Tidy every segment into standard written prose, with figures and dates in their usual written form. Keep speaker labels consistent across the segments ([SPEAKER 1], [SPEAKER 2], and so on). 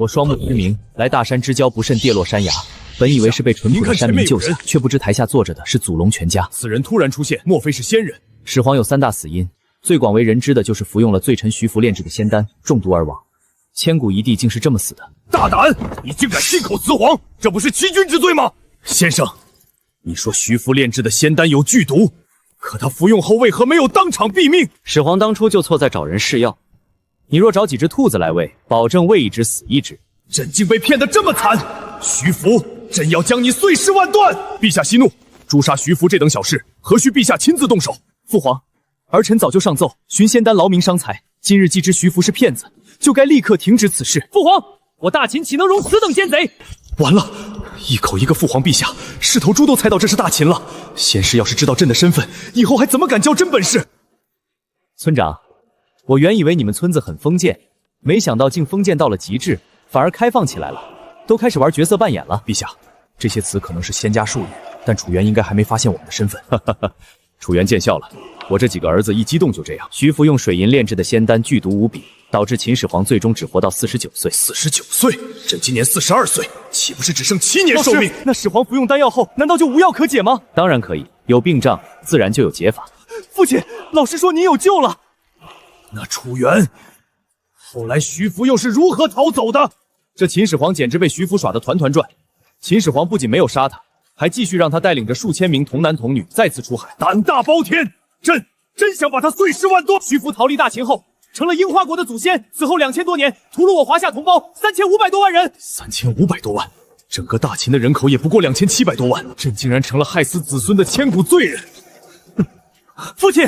[SPEAKER 1] 我双目失明，来大山之交不慎跌落山崖，本以为是被淳朴的山民救下，却不知台下坐着的是祖龙全家。
[SPEAKER 2] 此人突然出现，莫非是仙人？
[SPEAKER 1] 始皇有3大死因，最广为人知的就是服用了罪臣徐福炼制的仙丹，中毒而亡。千古一帝竟是这么死的！
[SPEAKER 2] 大胆！你竟敢信口雌黄，这不是欺君之罪吗？先生，你说徐福炼制的仙丹有剧毒，可他服用后为何没有当场毙命？
[SPEAKER 1] 始皇当初就错在找人试药，你若找几只兔子来喂，保证喂一只死一只。
[SPEAKER 2] 朕竟被骗得这么惨！徐福，朕要将你碎尸万段！陛下息怒，诛杀徐福这等小事，何须陛下亲自动手？
[SPEAKER 1] 父皇，儿臣早就上奏，寻仙丹劳民伤财，今日既知徐福是骗子，就该立刻停止此事。父皇，我大秦岂能容此等奸贼？
[SPEAKER 2] 完了，一口一个父皇陛下，狮头猪都猜到这是大秦了。先是要是知道朕的身份，以后还怎么敢教真本事？
[SPEAKER 1] 村长，我原以为你们村子很封建，没想到竟封建到了极致，反而开放起来了，都开始玩角色扮演了。
[SPEAKER 2] 陛下，这些词可能是仙家术语，但楚元应该还没发现我们的身份。楚元见笑了，我这几个儿子一激动就这样。
[SPEAKER 1] 徐福用水银炼制的仙丹剧毒无比，导致秦始皇最终只活到49岁。
[SPEAKER 2] 49岁？朕今年42岁，岂不是只剩7年寿命？
[SPEAKER 1] 那始皇服用丹药后，难道就无药可解吗？当然可以，有病症自然就有解法。
[SPEAKER 2] 父亲，老实说，您有救了。那楚元，后来徐福又是如何逃走的？
[SPEAKER 1] 这秦始皇简直被徐福耍得团团转。秦始皇不仅没有杀他，还继续让他带领着数千名童男童女再次出海，
[SPEAKER 2] 胆大包天！朕真想把他碎尸万段。
[SPEAKER 1] 徐福逃离大秦后，成了樱花国的祖先，此后2000多年，屠戮我华夏同胞3500多万人。
[SPEAKER 2] 3500多万，整个大秦的人口也不过2700多万，朕竟然成了害死子孙的千古罪人。父亲，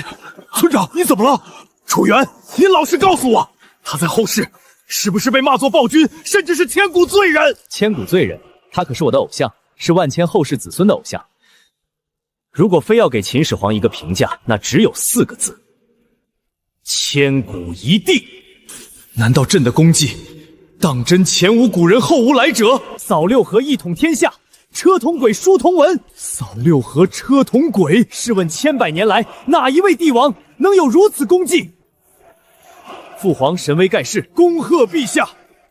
[SPEAKER 2] 村长，你怎么了？楚元，您老实告诉我，他在后世是不是被骂作暴君，甚至是千古罪人？
[SPEAKER 1] 千古罪人，他可是我的偶像，是万千后世子孙的偶像。如果非要给秦始皇一个评价，那只有4个字：千古一帝。
[SPEAKER 2] 难道朕的功绩当真前无古人后无来者？
[SPEAKER 1] 扫六合一统天下，车同轨书同文。
[SPEAKER 2] 扫六合车同轨，
[SPEAKER 1] 试问千百年来，哪一位帝王能有如此功绩？父皇神威盖世，
[SPEAKER 2] 恭贺陛下！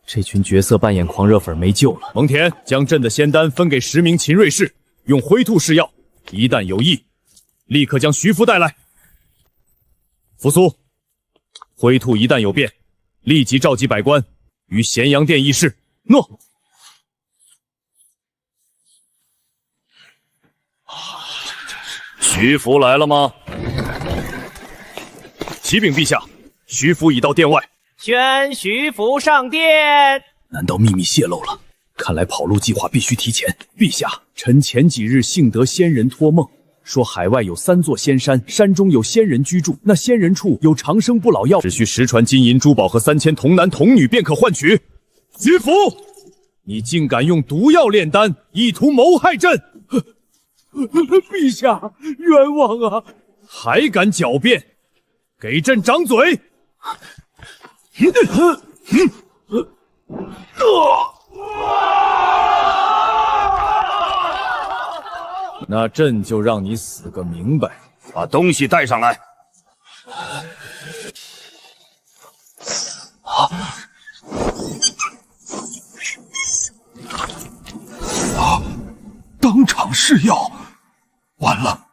[SPEAKER 1] 这群角色扮演狂热粉没救了。
[SPEAKER 2] 蒙恬将朕的仙丹分给10名秦瑞士，用灰兔试药，一旦有异，立刻将徐福带来。扶苏，灰兔一旦有变，立即召集百官于咸阳殿议事。诺。徐福来了吗？启禀陛下，徐福已到殿外。
[SPEAKER 3] 宣徐福上殿。
[SPEAKER 2] 难道秘密泄露了？看来跑路计划必须提前。陛下，臣前几日幸得仙人托梦，说海外有3座仙山，山中有仙人居住，那仙人处有长生不老药，只需10船金银珠宝和3000童男童女便可换取。徐福，你竟敢用毒药炼丹，意图谋害朕！陛下，冤枉啊！还敢狡辩，给朕掌嘴！那朕就让你死个明白。
[SPEAKER 4] 把东西带上来。
[SPEAKER 2] 当场试药，完了！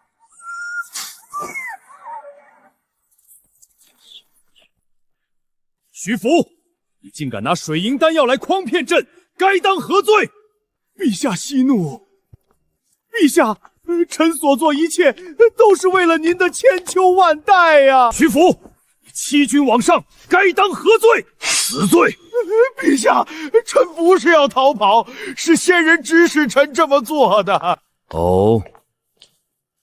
[SPEAKER 2] 徐福，你竟敢拿水银丹药来诓骗朕，该当何罪？陛下息怒，陛下，臣所做一切都是为了您的千秋万代呀！徐福，你欺君罔上，该当何罪？死罪！陛下，臣不是要逃跑，是仙人指使臣这么做的。
[SPEAKER 1] 哦，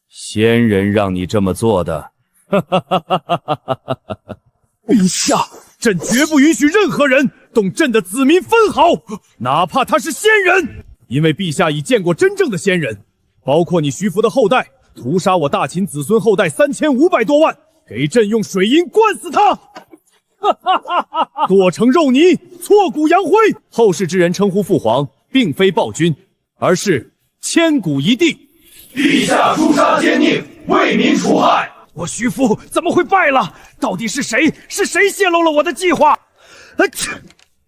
[SPEAKER 1] 仙人让你这么做的？
[SPEAKER 2] 陛下，朕绝不允许任何人动朕的子民分毫，哪怕他是仙人，因为陛下已见过真正的仙人，包括你徐福的后代，屠杀我大秦子孙后代3500多万，给朕用水银灌死他！剁成肉泥，挫骨扬灰。
[SPEAKER 1] 后世之人称呼父皇，并非暴君，而是千古一帝。
[SPEAKER 5] 陛下诛杀奸佞，为民除害。
[SPEAKER 2] 我徐福怎么会败了？到底是谁？是谁泄露了我的计划？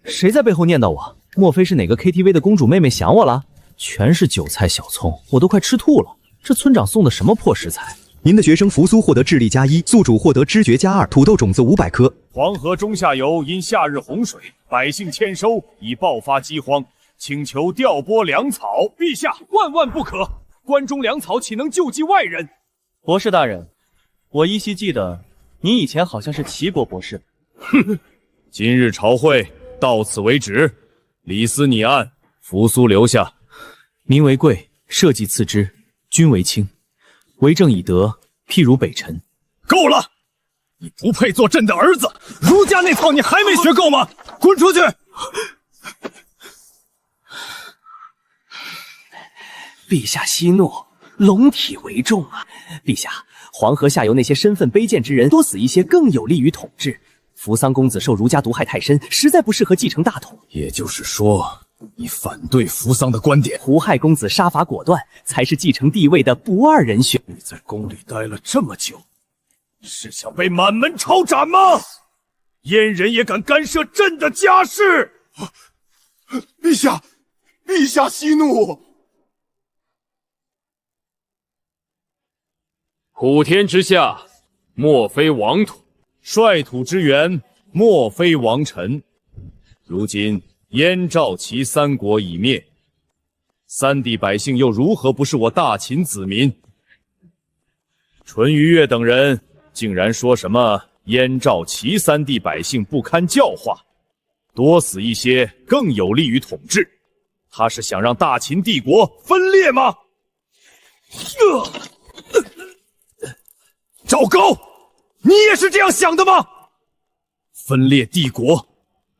[SPEAKER 1] 谁在背后念叨我？莫非是哪个 KTV 的公主妹妹想我了？全是韭菜小葱，我都快吃吐了。这村长送的什么破食材？
[SPEAKER 6] 您的学生扶苏获得智力+1，宿主获得知觉+2，土豆种子500颗。
[SPEAKER 2] 黄河中下游因夏日洪水，百姓欠收，已爆发饥荒，请求调拨粮草。陛下，万万不可！关中粮草岂能救济外人？
[SPEAKER 7] 博士大人，我依稀记得您以前好像是齐国博士。
[SPEAKER 2] 哼，今日朝会到此为止。李斯拟案，扶苏留下。
[SPEAKER 1] 民为贵，社稷次之，君为轻。为政以德，譬如北辰。
[SPEAKER 2] 够了！你不配做朕的儿子！儒家那套你还没学够吗？滚出去！
[SPEAKER 1] 陛下息怒，龙体为重啊！陛下，黄河下游那些身份卑贱之人多死一些，更有利于统治。扶桑公子受儒家毒害太深，实在不适合继承大统。
[SPEAKER 2] 也就是说，你反对扶桑的观点？
[SPEAKER 1] 胡亥公子杀伐果断，才是继承帝位的不二人选。
[SPEAKER 2] 你在宫里待了这么久，是想被满门抄斩吗？阉人也敢干涉朕的家事？
[SPEAKER 5] 陛下，陛下息怒！
[SPEAKER 2] 普天之下，莫非王土；率土之源，莫非王臣。如今燕赵齐三国已灭，三地百姓又如何不是我大秦子民？淳于越等人竟然说什么燕赵齐三地百姓不堪教化，多死一些更有利于统治。他是想让大秦帝国分裂吗？赵高，你也是这样想的吗？分裂帝国，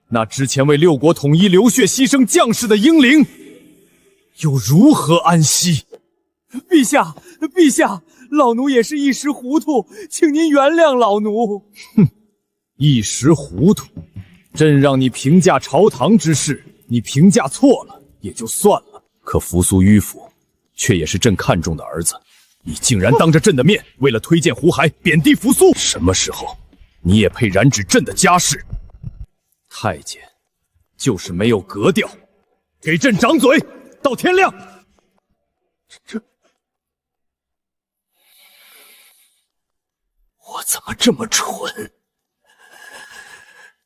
[SPEAKER 2] 那之前为六国统一流血牺牲将士的英灵，又如何安息？
[SPEAKER 7] 陛下，陛下，老奴也是一时糊涂，请您原谅老奴。
[SPEAKER 2] 哼，一时糊涂，朕让你评价朝堂之事，你评价错了也就算了，可扶苏迂腐，却也是朕看中的儿子。你竟然当着朕的面，为了推荐胡亥，贬低扶苏。什么时候，你也配染指朕的家事？太监，就是没有格调，给朕掌嘴，到天亮。
[SPEAKER 1] 我怎么这么蠢？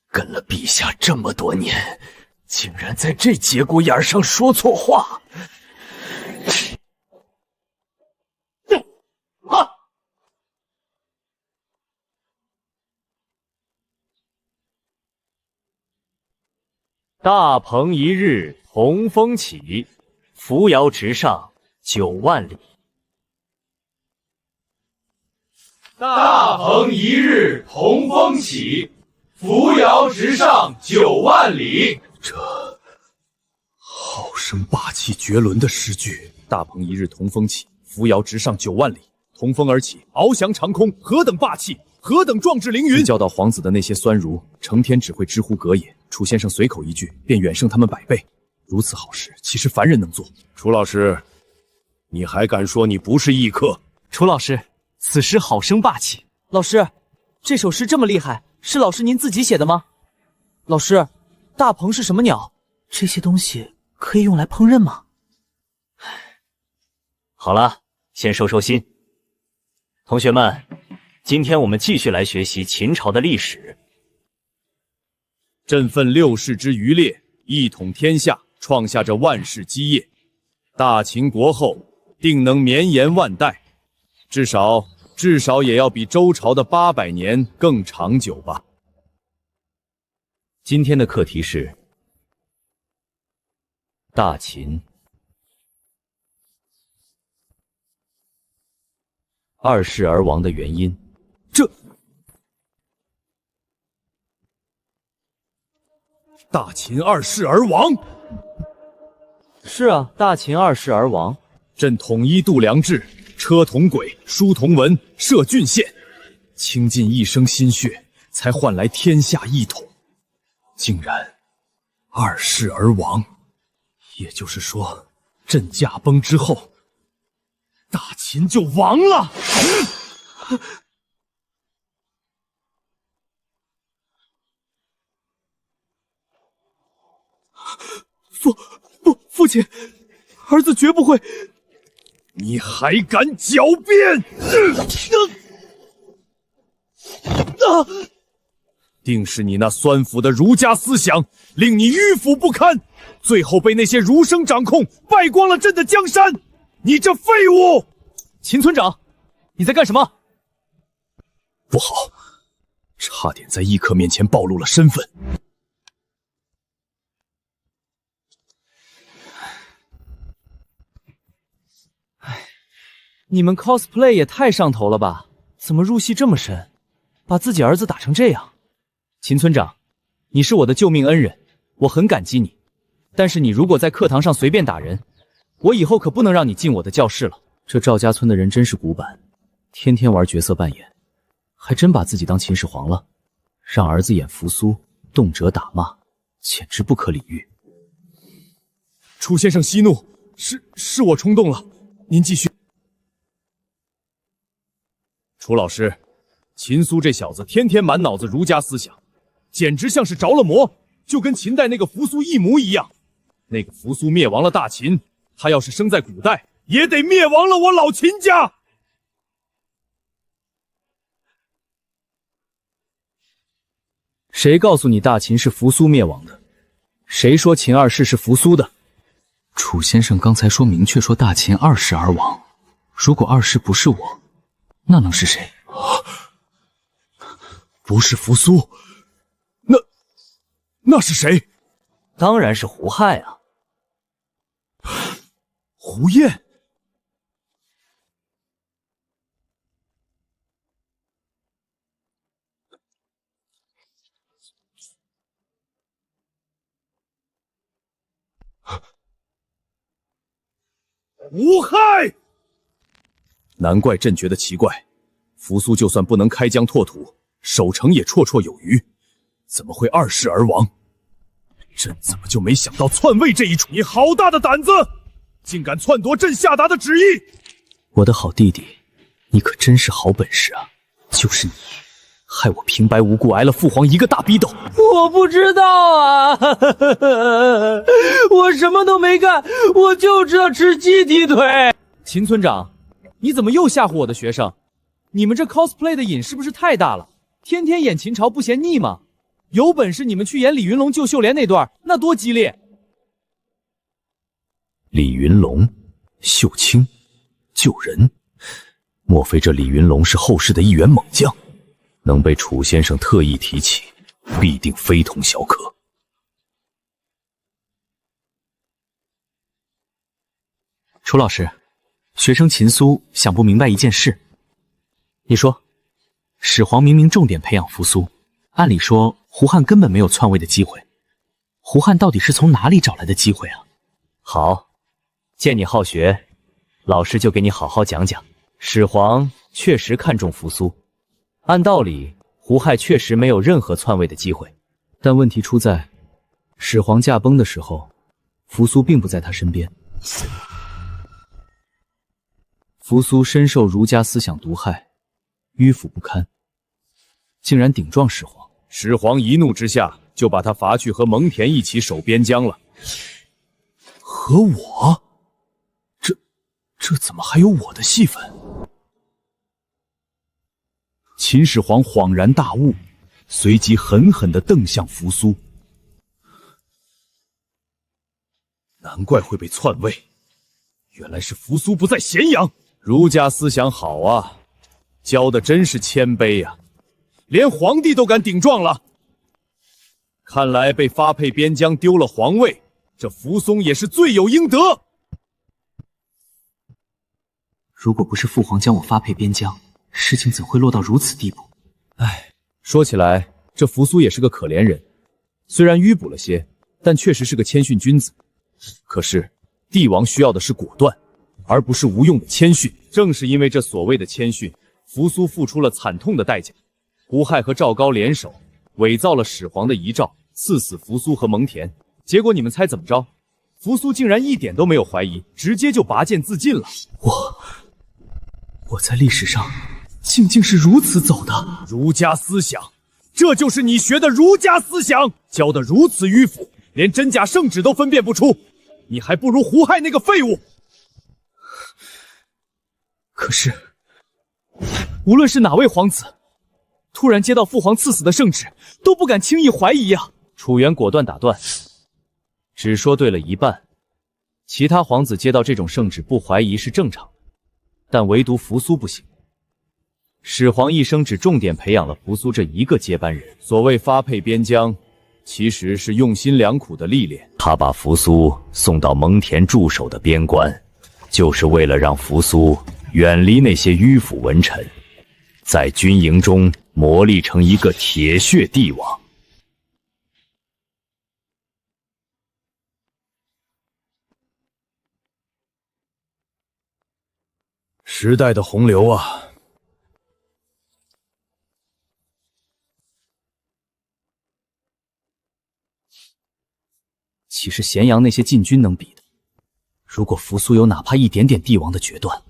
[SPEAKER 1] 跟了陛下这么多年，竟然在这节骨眼上说错话。大鹏一日同风起，扶摇直上9万里。
[SPEAKER 5] 大鹏一日同风起，扶摇直上9万里。
[SPEAKER 2] 这好生霸气绝伦的诗句。大鹏一日同风起，扶摇直上9万里。同风而起，翱翔长空，何等霸气，何等壮志凌云！教导皇子的那些酸儒，成天只会知乎者也。楚先生随口一句，便远胜他们100倍。如此好事，岂是凡人能做？楚老师，你还敢说你不是异客？
[SPEAKER 1] 楚老师，此诗好生霸气。
[SPEAKER 7] 老师，这首诗这么厉害，是老师您自己写的吗？老师，大鹏是什么鸟？这些东西可以用来烹饪吗？
[SPEAKER 1] 好了，先收收心。同学们，今天我们继续来学习秦朝的历史。
[SPEAKER 2] 振奋6世之余烈，一统天下，创下这万世基业。大秦国后定能绵延万代，至少也要比周朝的800年更长久吧。
[SPEAKER 1] 今天的课题是大秦2世而亡的原因。
[SPEAKER 2] 大秦2世而亡？
[SPEAKER 7] 是啊，大秦2世而亡。
[SPEAKER 2] 朕统一度量制，车同轨，书同文，设郡县，倾尽一生心血，才换来天下一统。竟然2世而亡，也就是说，朕驾崩之后，大秦就亡了。父亲，儿子绝不会。你还敢狡辩？定是你那酸腐的儒家思想，令你迂腐不堪，最后被那些儒生掌控，败光了朕的江山。你这废物！
[SPEAKER 7] 秦村长，你在干什么？
[SPEAKER 2] 不好，差点在异客面前暴露了身份。
[SPEAKER 7] 你们 cosplay 也太上头了吧？怎么入戏这么深，把自己儿子打成这样？秦村长，你是我的救命恩人，我很感激你。但是你如果在课堂上随便打人，我以后可不能让你进我的教室了。这赵家村的人真是古板，天天玩角色扮演，还真把自己当秦始皇了。让儿子演扶苏，动辄打骂，简直不可理喻。
[SPEAKER 2] 楚先生息怒，是我冲动了，您继续。楚老师，秦苏这小子天天满脑子儒家思想，简直像是着了魔，就跟秦代那个扶苏一模一样。那个扶苏灭亡了大秦，他要是生在古代，也得灭亡了我老秦家。
[SPEAKER 7] 谁告诉你大秦是扶苏灭亡的？谁说秦二世是扶苏的？楚先生刚才说明确说大秦二世而亡，如果二世不是我，那能是谁？
[SPEAKER 2] 不是扶苏，那是谁？
[SPEAKER 1] 当然是胡亥啊！
[SPEAKER 2] 胡彦。胡亥！难怪朕觉得奇怪，扶苏就算不能开疆拓土，守城也绰绰有余，怎么会二世而亡？朕怎么就没想到篡位这一出？你好大的胆子，竟敢篡夺朕下达的旨意！
[SPEAKER 7] 我的好弟弟，你可真是好本事啊！就是你，害我平白无故挨了父皇一个大逼斗。
[SPEAKER 3] 我不知道啊，我什么都没干，我就知道吃鸡蹄腿。
[SPEAKER 7] 秦村长，你怎么又吓唬我的学生？你们这 cosplay 的瘾是不是太大了？天天演秦朝不嫌腻吗？有本事你们去演李云龙救秀莲那段，那多激烈！
[SPEAKER 2] 李云龙、秀清、救人，莫非这李云龙是后世的一员猛将？能被楚先生特意提起，必定非同小可。
[SPEAKER 7] 楚老师，学生秦苏想不明白一件事。你说，始皇明明重点培养扶苏，按理说胡汉根本没有篡位的机会，胡汉到底是从哪里找来的机会啊？
[SPEAKER 1] 好，见你好学，老师就给你好好讲讲。始皇确实看重扶苏，按道理胡亥确实没有任何篡位的机会，
[SPEAKER 7] 但问题出在始皇驾崩的时候，扶苏并不在他身边。扶苏深受儒家思想毒害，迂腐不堪，竟然顶撞始皇。
[SPEAKER 2] 始皇一怒之下，就把他罚去和蒙恬一起守边疆了。和我？这怎么还有我的戏份？秦始皇恍然大悟，随即狠狠地瞪向扶苏。难怪会被篡位，原来是扶苏不在咸阳。儒家思想好啊，教的真是谦卑呀，连皇帝都敢顶撞了。看来被发配边疆丢了皇位，这扶松也是罪有应得。
[SPEAKER 7] 如果不是父皇将我发配边疆，事情怎会落到如此地步？
[SPEAKER 2] 唉，说起来，这扶苏也是个可怜人，虽然迂捕了些，但确实是个谦逊君子。可是帝王需要的是果断，而不是无用的谦逊。正是因为这所谓的谦逊，扶苏付出了惨痛的代价。胡亥和赵高联手，伪造了始皇的遗诏，赐死扶苏和蒙恬。结果你们猜怎么着？扶苏竟然一点都没有怀疑，直接就拔剑自尽了。
[SPEAKER 7] 我在历史上竟是如此走的。
[SPEAKER 2] 儒家思想，这就是你学的儒家思想，教的如此迂腐，连真假圣旨都分辨不出，你还不如胡亥那个废物。
[SPEAKER 7] 可是，无论是哪位皇子，突然接到父皇赐死的圣旨，都不敢轻易怀疑呀。楚元果断打断，只说对了一半。其他皇子接到这种圣旨不怀疑是正常的，但唯独扶苏不行。始皇一生只重点培养了扶苏这一个接班人。
[SPEAKER 2] 所谓发配边疆，其实是用心良苦的历练。
[SPEAKER 1] 他把扶苏送到蒙恬驻守的边关，就是为了让扶苏远离那些迂腐文臣，在军营中磨砺成一个铁血帝王。
[SPEAKER 2] 时代的洪流啊！
[SPEAKER 7] 岂是咸阳那些禁军能比的？如果扶苏有哪怕一点点帝王的决断，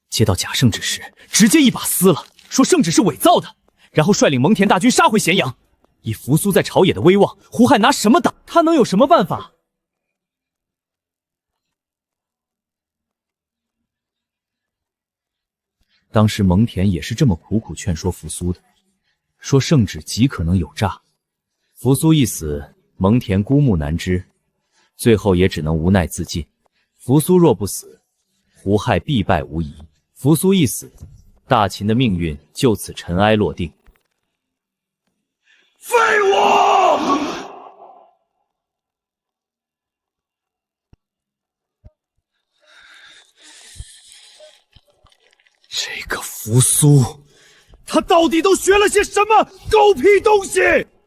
[SPEAKER 7] 接到假圣旨时，直接一把撕了，说圣旨是伪造的，然后率领蒙恬大军杀回咸阳。以扶苏在朝野的威望，胡亥拿什么挡？他能有什么办法？当时蒙恬也是这么苦苦劝说扶苏的，说圣旨极可能有诈。扶苏一死，蒙恬孤木难支，最后也只能无奈自尽。扶苏若不死，胡亥必败无疑。扶苏一死，大秦的命运就此尘埃落定。
[SPEAKER 5] 废物！
[SPEAKER 2] 这个扶苏，他到底都学了些什么狗屁东西？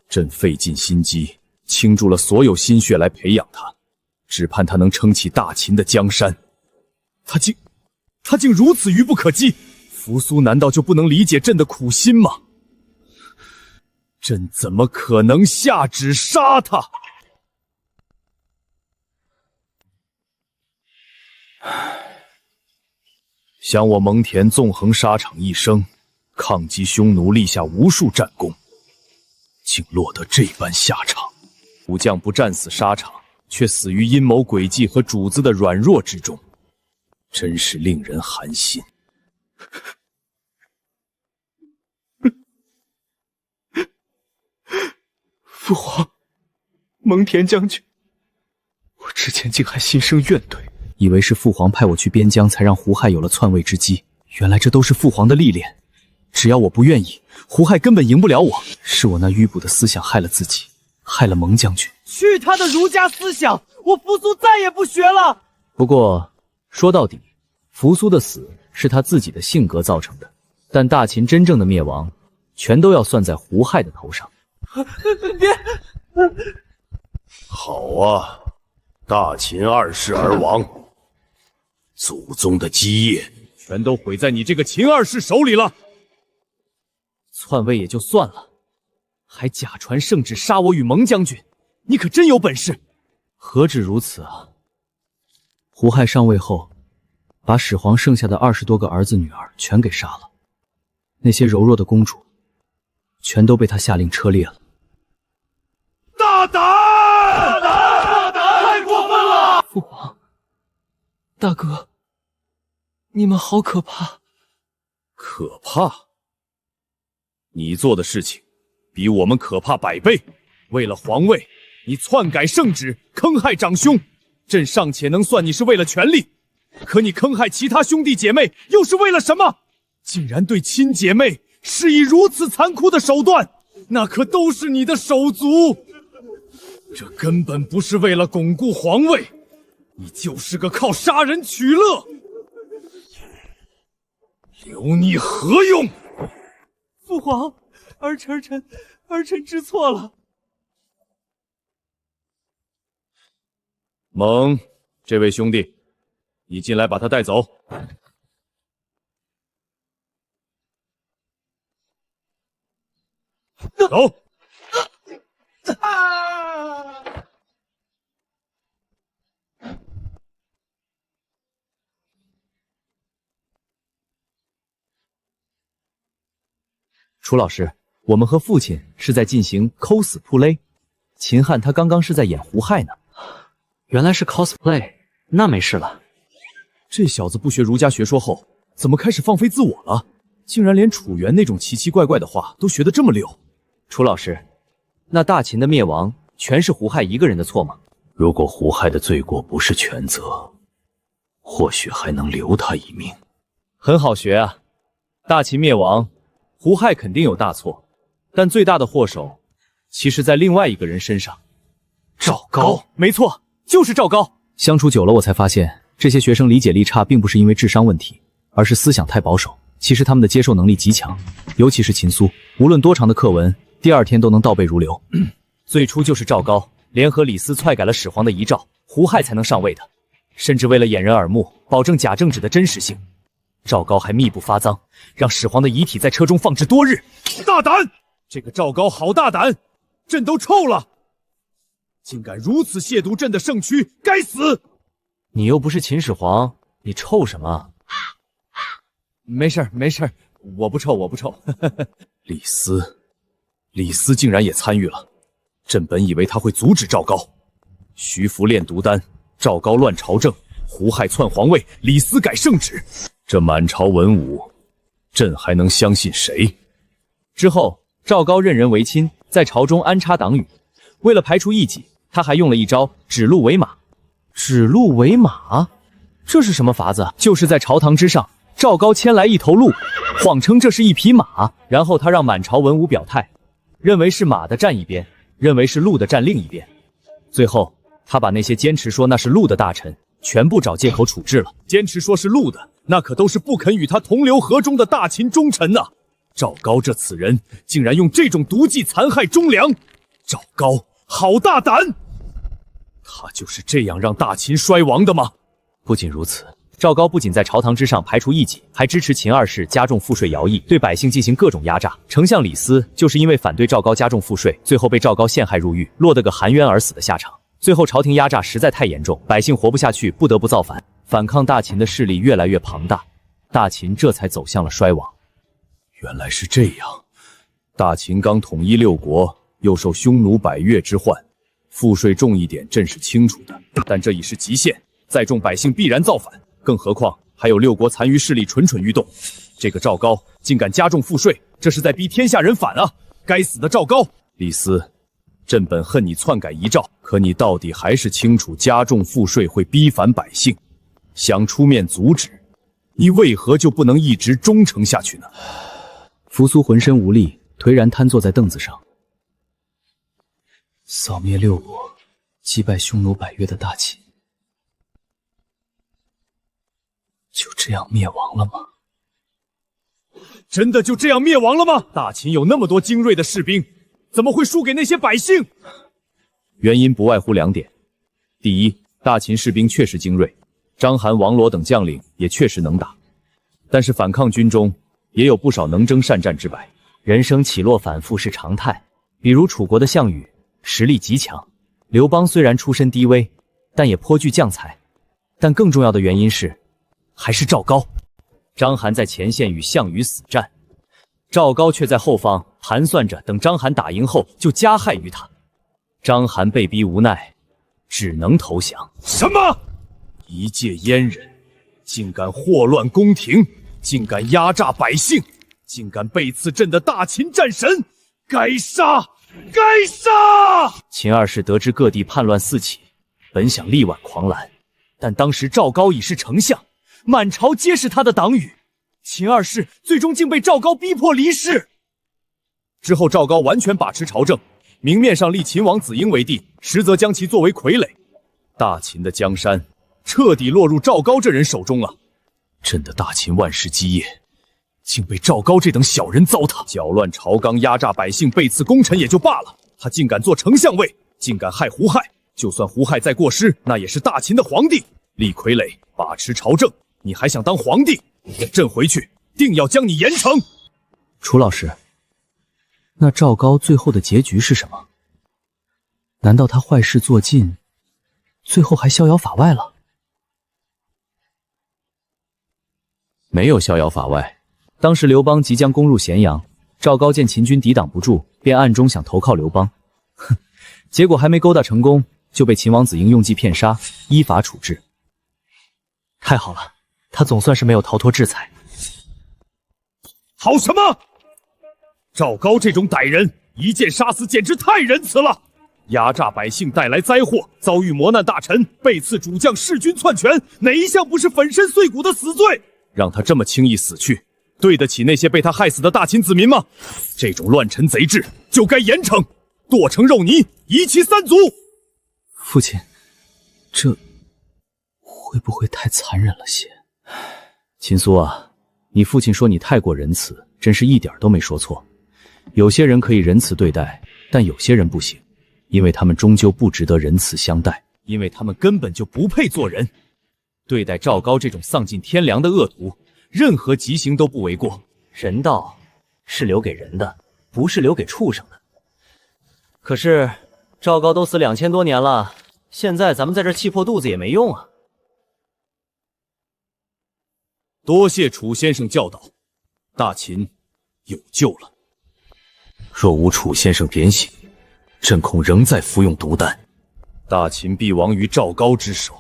[SPEAKER 2] 朕费尽心机，倾注了所有心血来培养他，只盼他能撑起大秦的江山。他竟如此愚不可及！扶苏难道就不能理解朕的苦心吗？朕怎么可能下旨杀他？想我蒙恬纵横沙场一生，抗击匈奴，立下无数战功，竟落得这般下场。武将不战死沙场，却死于阴谋诡计和主子的软弱之中，真是令人寒心。
[SPEAKER 3] 父皇，蒙恬将军，我之前竟还心生怨怼，
[SPEAKER 7] 以为是父皇派我去边疆，才让胡亥有了篡位之机。原来这都是父皇的历练。只要我不愿意，胡亥根本赢不了我。是我那迂腐的思想害了自己，害了蒙将军。
[SPEAKER 3] 去他的儒家思想！我扶苏再也不学了。
[SPEAKER 7] 不过说到底，扶苏的死是他自己的性格造成的，但大秦真正的灭亡，全都要算在胡亥的头上。
[SPEAKER 3] 别！
[SPEAKER 4] 好啊，大秦二世而亡，祖宗的基业
[SPEAKER 2] 全都毁在你这个秦二世手里了。
[SPEAKER 7] 篡位也就算了，还假传圣旨杀我与蒙将军，你可真有本事！何止如此啊！胡亥上位后，把始皇剩下的20多个儿子女儿全给杀了，那些柔弱的公主，全都被他下令车裂了。
[SPEAKER 5] 大胆！大胆！大胆！太过分了！
[SPEAKER 3] 父皇，大哥，你们好可怕！
[SPEAKER 2] 可怕？你做的事情比我们可怕100倍。为了皇位，你篡改圣旨，坑害长兄，朕尚且能算你是为了权力，可你坑害其他兄弟姐妹，又是为了什么？竟然对亲姐妹施以如此残酷的手段，那可都是你的手足。这根本不是为了巩固皇位，你就是个靠杀人取乐，留你何用？
[SPEAKER 3] 父皇，儿臣知错了。
[SPEAKER 2] 蒙，这位兄弟，你进来把他带走。走。
[SPEAKER 7] 楚老师，我们和父亲是在进行抠死扑勒，秦汉他刚刚是在演胡亥呢。
[SPEAKER 8] 原来是 cosplay， 那没事了。
[SPEAKER 2] 这小子不学儒家学说后，怎么开始放飞自我了？竟然连楚原那种奇奇怪怪的话都学得这么溜。
[SPEAKER 7] 楚老师，那大秦的灭亡全是胡亥一个人的错吗？
[SPEAKER 4] 如果胡亥的罪过不是全责，或许还能留他一命。
[SPEAKER 7] 很好学啊，大秦灭亡，胡亥肯定有大错，但最大的祸首其实在另外一个人身上。
[SPEAKER 2] 赵高，
[SPEAKER 7] 没错，就是赵高。相处久了，我才发现这些学生理解力差，并不是因为智商问题，而是思想太保守。其实他们的接受能力极强，尤其是秦苏，无论多长的课文，第二天都能倒背如流。最初就是赵高联合李斯篡改了始皇的遗诏，胡亥才能上位的。甚至为了掩人耳目，保证假正史的真实性，赵高还密不发赃，让始皇的遗体在车中放置多日。
[SPEAKER 2] 大胆！这个赵高好大胆，朕都臭了，竟敢如此亵渎朕的圣躯，该死！
[SPEAKER 7] 你又不是秦始皇，你臭什么？
[SPEAKER 2] 没事儿，没事儿，我不臭，我不臭。李斯竟然也参与了，朕本以为他会阻止赵高。徐福炼毒丹，赵高乱朝政，胡亥篡皇位，李斯改圣旨，这满朝文武，朕还能相信谁？
[SPEAKER 7] 之后，赵高任人唯亲，在朝中安插党羽。为了排除异己，他还用了一招指鹿为马。指鹿为马？这是什么法子？就是在朝堂之上，赵高牵来一头鹿，谎称这是一匹马，然后他让满朝文武表态，认为是马的站一边，认为是鹿的站另一边。最后，他把那些坚持说那是鹿的大臣全部找借口处置了。
[SPEAKER 2] 坚持说是鹿的，那可都是不肯与他同流合中的大秦忠臣呐！赵高这此人竟然用这种毒计残害忠良，赵高好大胆！他就是这样让大秦衰亡的吗？
[SPEAKER 7] 不仅如此，赵高不仅在朝堂之上排除异己，还支持秦二世加重赋税徭役，对百姓进行各种压榨。丞相李斯就是因为反对赵高加重赋税，最后被赵高陷害入狱，落得个含冤而死的下场。最后朝廷压榨实在太严重，百姓活不下去，不得不造反。反抗大秦的势力越来越庞大，大秦这才走向了衰亡。
[SPEAKER 2] 原来是这样，大秦刚统一六国，又受匈奴百越之患，赋税重一点，朕是清楚的，但这已是极限，再重百姓必然造反。更何况还有六国残余势力蠢蠢欲动，这个赵高竟敢加重赋税，这是在逼天下人反啊！该死的赵高！李斯，朕本恨你篡改遗诏，可你到底还是清楚加重赋税会逼反百姓，想出面阻止，你为何就不能一直忠诚下去呢？
[SPEAKER 7] 扶苏浑身无力，颓然瘫坐在凳子上。扫灭六国，击败匈奴百越的大秦，就这样灭亡了吗？
[SPEAKER 2] 真的就这样灭亡了吗？大秦有那么多精锐的士兵，怎么会输给那些百姓？原因不外乎两点：第一，大秦士兵确实精锐，章邯、王罗等将领也确实能打，但是反抗军中也有不少能征善战之百。
[SPEAKER 7] 人生起落反复是常态，比如楚国的项羽实力极强，刘邦虽然出身低微，但也颇具将才。但更重要的原因是，还是赵高。章邯在前线与项羽死战，赵高却在后方盘算着等章邯打赢后就加害于他。章邯被逼无奈，只能投降。
[SPEAKER 2] 什么？一介阉人，竟敢祸乱宫廷，竟敢压榨百姓，竟敢背刺朕的大秦战神，该杀！该杀！
[SPEAKER 7] 秦二世得知各地叛乱四起，本想力挽狂澜，但当时赵高已是丞相，满朝皆是他的党羽，秦二世最终竟被赵高逼迫离世。
[SPEAKER 2] 之后赵高完全把持朝政，明面上立秦王子婴为帝，实则将其作为傀儡。大秦的江山彻底落入赵高这人手中了。朕的大秦万世基业竟被赵高这等小人糟蹋，搅乱朝纲，压榨百姓，背刺功臣也就罢了，他竟敢做丞相位，竟敢害胡亥。就算胡亥再过失，那也是大秦的皇帝，立傀儡，把持朝政，你还想当皇帝？朕回去定要将你严惩。
[SPEAKER 7] 楚老师，那赵高最后的结局是什么？难道他坏事做尽，最后还逍遥法外了？没有逍遥法外。当时刘邦即将攻入咸阳，赵高见秦军抵挡不住，便暗中想投靠刘邦。哼，结果还没勾搭成功，就被秦王子婴用计骗杀，依法处置。
[SPEAKER 8] 太好了，他总算是没有逃脱制裁。
[SPEAKER 2] 好什么？赵高这种歹人，一剑杀死简直太仁慈了！压榨百姓带来灾祸，遭遇磨难大臣，背刺主将弑君篡权，哪一项不是粉身碎骨的死罪？让他这么轻易死去，对得起那些被他害死的大秦子民吗？这种乱臣贼质就该严惩，剁成肉泥，夷其三族！
[SPEAKER 7] 父亲，这会不会太残忍了些？秦苏啊，你父亲说你太过仁慈，真是一点都没说错。有些人可以仁慈对待，但有些人不行。因为他们终究不值得仁慈相待，因为他们根本就不配做人。对待赵高这种丧尽天良的恶徒，任何极刑都不为过。
[SPEAKER 1] 人道是留给人的，不是留给畜生的。
[SPEAKER 7] 可是赵高都死2000多年了，现在咱们在这气破肚子也没用啊。
[SPEAKER 2] 多谢楚先生教导，大秦有救了。
[SPEAKER 1] 若无楚先生点醒，朕恐仍在服用毒丹，
[SPEAKER 2] 大秦必亡于赵高之手。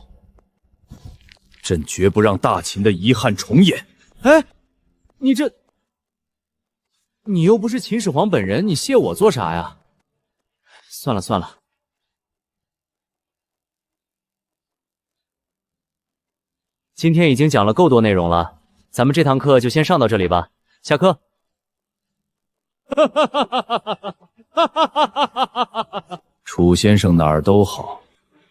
[SPEAKER 2] 朕绝不让大秦的遗憾重演。
[SPEAKER 7] 哎，你又不是秦始皇本人，你谢我做啥呀？算了算了，今天已经讲了够多内容了，咱们这堂课就先上到这里吧。下课。
[SPEAKER 2] 楚先生哪儿都好，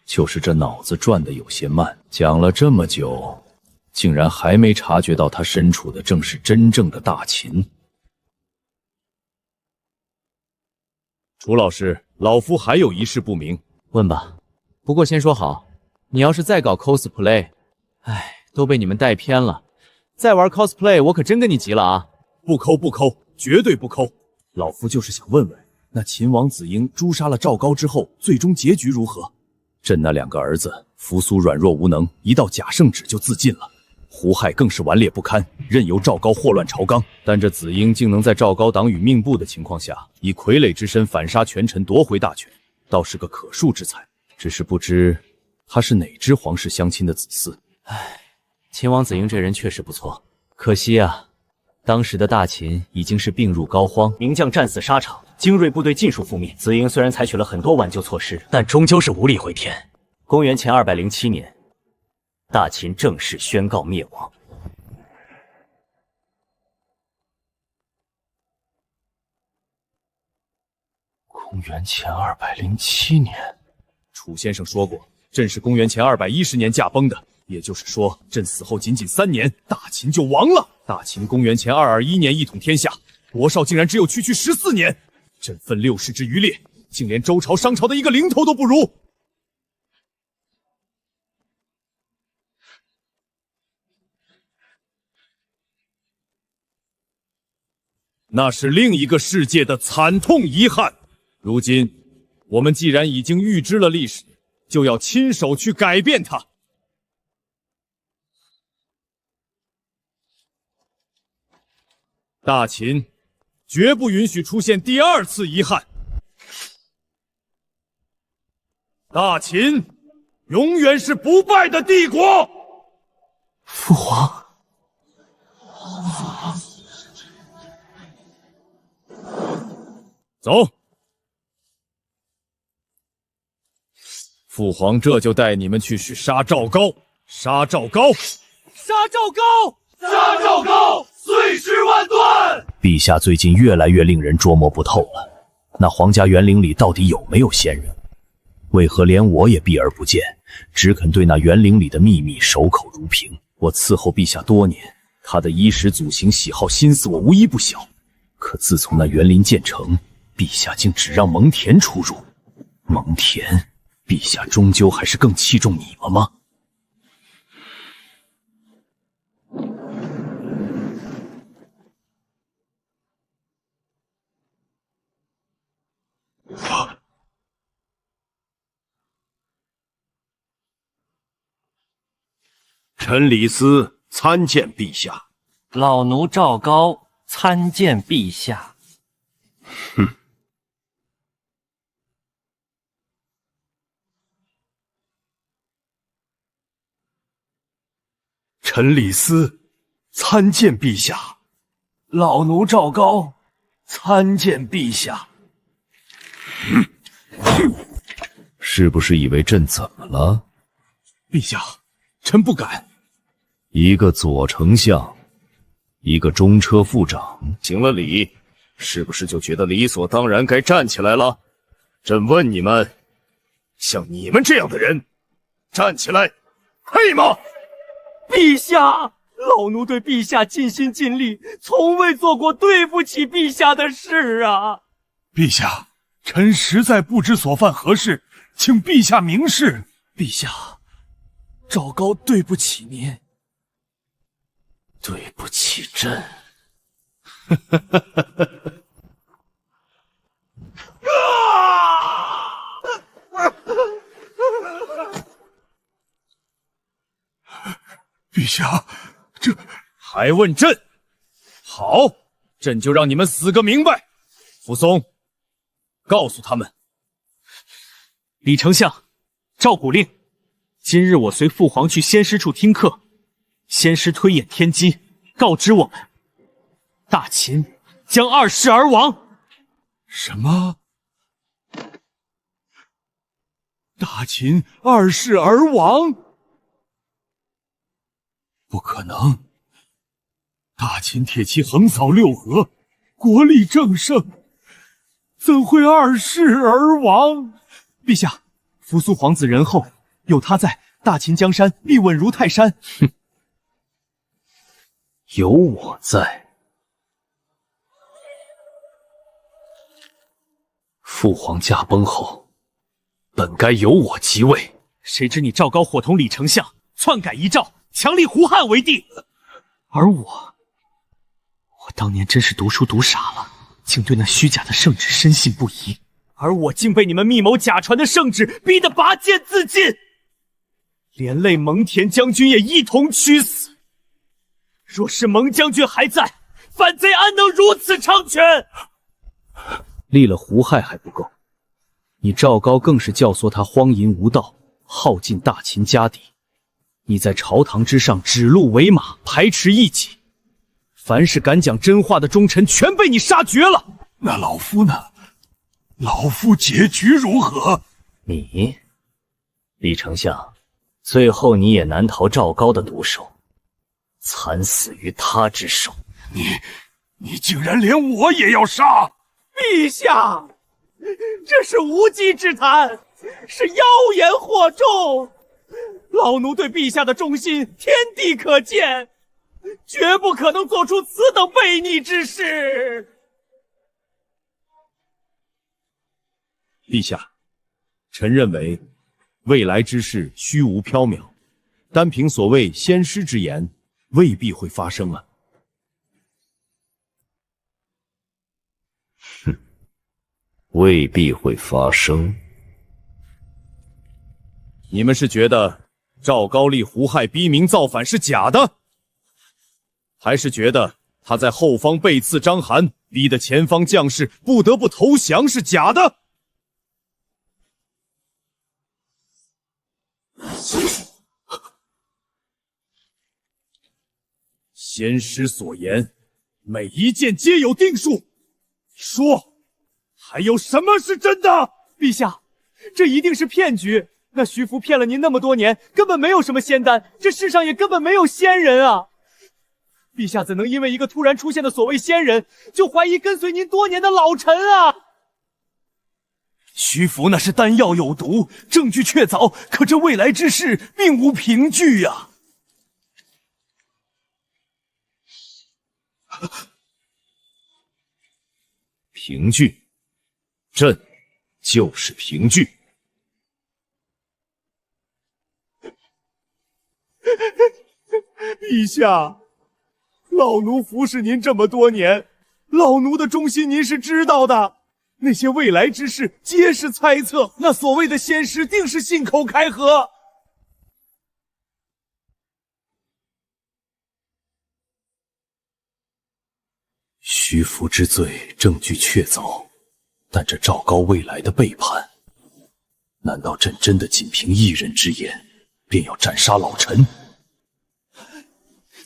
[SPEAKER 2] 就是这脑子转得有些慢。讲了这么久，竟然还没察觉到他身处的正是真正的大秦。楚老师，老夫还有一事不明。
[SPEAKER 7] 问吧。不过先说好，你要是再搞 cosplay， 都被你们带偏了。再玩 cosplay， 我可真跟你急了啊！
[SPEAKER 2] 不抠不抠，绝对不抠。老夫就是想问问，那秦王子婴诛杀了赵高之后，最终结局如何？朕那2个儿子，扶苏软弱无能，一道假圣旨就自尽了。胡亥更是顽劣不堪，任由赵高祸乱朝纲。但这子婴竟能在赵高党羽命部的情况下，以傀儡之身反杀权臣，夺回大权，倒是个可恕之才。只是不知他是哪支皇室相亲的子嗣。
[SPEAKER 7] 秦王子婴这人确实不错，可惜啊，当时的大秦已经是病入膏肓，
[SPEAKER 1] 名将战死沙场，精锐部队尽数覆灭。子婴虽然采取了很多挽救措施，但终究是无力回天。公元前207年，大秦正式宣告灭亡。
[SPEAKER 3] 公元前207年，
[SPEAKER 2] 楚先生说过，朕是公元前210年驾崩的。也就是说，朕死后仅仅3年，大秦就亡了。大秦公元前221年一统天下，国少竟然只有区14年，朕分6世之余烈，竟连周朝、商朝的一个零头都不如。那是另一个世界的惨痛遗憾。如今，我们既然已经预知了历史，就要亲手去改变它。大秦绝不允许出现第2次遗憾。大秦永远是不败的帝国。
[SPEAKER 3] 父皇，
[SPEAKER 2] 走，父皇这就带你们去杀赵高，杀赵高，杀赵高，
[SPEAKER 5] 杀赵高！碎尸万段！
[SPEAKER 1] 陛下最近越来越令人捉摸不透了。那皇家园林里到底有没有仙人？为何连我也避而不见，只肯对那园林里的秘密守口如瓶？我伺候陛下多年，他的衣食祖行、喜好、心思我无一不晓。可自从那园林建成，陛下竟只让蒙恬出入。蒙恬，陛下终究还是更器重你们吗？
[SPEAKER 4] 臣李斯参见陛下。
[SPEAKER 1] 老奴赵高参见陛下。
[SPEAKER 4] 哼。
[SPEAKER 3] 臣李斯参见陛下。
[SPEAKER 2] 老奴赵高参见陛下。
[SPEAKER 4] 是不是以为朕怎么了？
[SPEAKER 2] 陛下，臣不敢。
[SPEAKER 4] 一个左丞相，一个中车副长，行了礼，是不是就觉得理所当然该站起来了？朕问你们，像你们这样的人，站起来，配吗？
[SPEAKER 1] 陛下，老奴对陛下尽心尽力，从未做过对不起陛下的事啊！
[SPEAKER 2] 陛下，臣实在不知所犯何事，请陛下明示。
[SPEAKER 3] 陛下，赵高对不起您，
[SPEAKER 4] 对不起朕。
[SPEAKER 2] 陛下，这
[SPEAKER 7] 还问朕？好，朕就让你们死个明白。扶松，告诉他们，李丞相，赵古令，今日我随父皇去仙师处听课，仙师推演天机，告知我们，大秦将二世而亡。
[SPEAKER 2] 什么？大秦二世而亡？不可能！大秦铁骑横扫六合，国力正盛，怎会二世而亡？
[SPEAKER 7] 陛下，扶苏皇子仁厚，有他在，大秦江山立稳如泰山。
[SPEAKER 4] 哼，有我在，父皇驾崩后，本该由我即位，
[SPEAKER 7] 谁知你赵高伙同李丞相篡改遗诏，强立胡汉为帝，而我当年真是读书读傻了，竟对那虚假的圣旨深信不疑，而我竟被你们密谋假传的圣旨逼得拔剑自尽，连累蒙恬将军也一同屈死。若是蒙将军还在，反贼安能如此猖獗？
[SPEAKER 2] 立了胡亥还不够，你赵高更是教唆他荒淫无道，耗尽大秦家底。你在朝堂之上指鹿为马，排斥异己，凡是敢讲真话的忠臣全被你杀绝了。那老夫呢？老夫结局如何？
[SPEAKER 1] 你，李丞相，最后你也难逃赵高的毒手，惨死于他之手。
[SPEAKER 2] 你竟然连我也要杀！
[SPEAKER 1] 陛下，这是无稽之谈，是妖言惑众。老奴对陛下的忠心，天地可见，绝不可能做出此等悖逆之事。
[SPEAKER 2] 陛下，臣认为未来之事虚无缥缈，单凭所谓先师之言，未必会发生啊。
[SPEAKER 4] 哼，未必会发生。
[SPEAKER 2] 你们是觉得赵高立胡亥逼民造反是假的，还是觉得他在后方背刺章邯，逼得前方将士不得不投降是假的？先师所言，每一件皆有定数。说，还有什么是真的？
[SPEAKER 7] 陛下，这一定是骗局。那徐福骗了您那么多年，根本没有什么仙丹，这世上也根本没有仙人啊！陛下怎能因为一个突然出现的所谓仙人，就怀疑跟随您多年的老臣啊？
[SPEAKER 2] 徐福那是丹药有毒，证据确凿，可这未来之事并无凭据呀。
[SPEAKER 4] 凭据，朕就是凭据。
[SPEAKER 7] 陛下，老奴服侍您这么多年，老奴的忠心您是知道的。那些未来之事皆是猜测，那所谓的仙师定是信口开河。
[SPEAKER 2] 徐福之罪证据确凿，但这赵高未来的背叛，难道朕真的仅凭一人之言，便要斩杀老臣？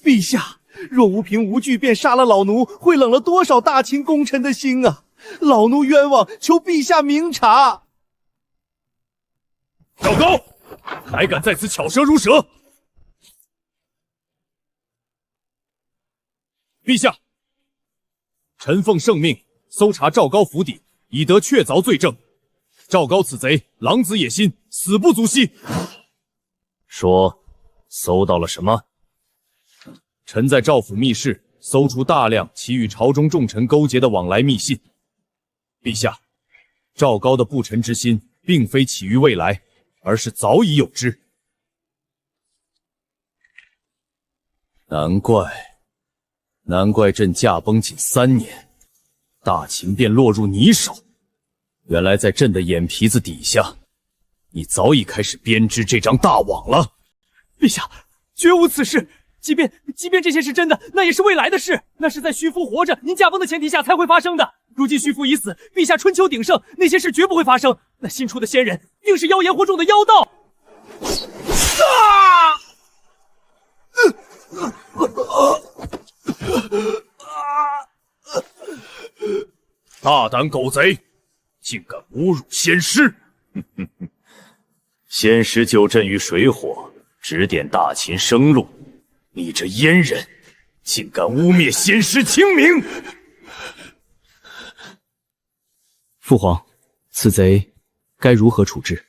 [SPEAKER 2] 陛下，若无凭无据便杀了老奴，会冷了多少大秦功臣的心啊！老奴冤枉，求陛下明察。
[SPEAKER 4] 赵高，还敢在此巧舌如舌！陛下，臣奉圣命搜查赵高府邸，已得确凿罪证。赵高此贼，狼子野心，死不足惜。说，搜到了什么？臣在赵府密室搜出大量其与朝中重臣勾结的往来密信。陛下，赵高的不臣之心，并非起于未来，而是早已有之。难怪朕驾崩仅3年，大秦便落入你手。原来在朕的眼皮子底下，你早已开始编织这张大网了。
[SPEAKER 7] 陛下，绝无此事。即便这些是真的，那也是未来的事，那是在虚夫活着、您驾崩的前提下才会发生的。如今虚夫已死，陛下春秋鼎盛，那些事绝不会发生。那新出的仙人，定是妖言惑众的妖道。
[SPEAKER 4] 大胆狗贼，竟敢侮辱仙师！仙师救朕于水火，指点大秦生路。你这阉人，竟敢污蔑仙师清明！
[SPEAKER 7] 父皇，此贼该如何处置？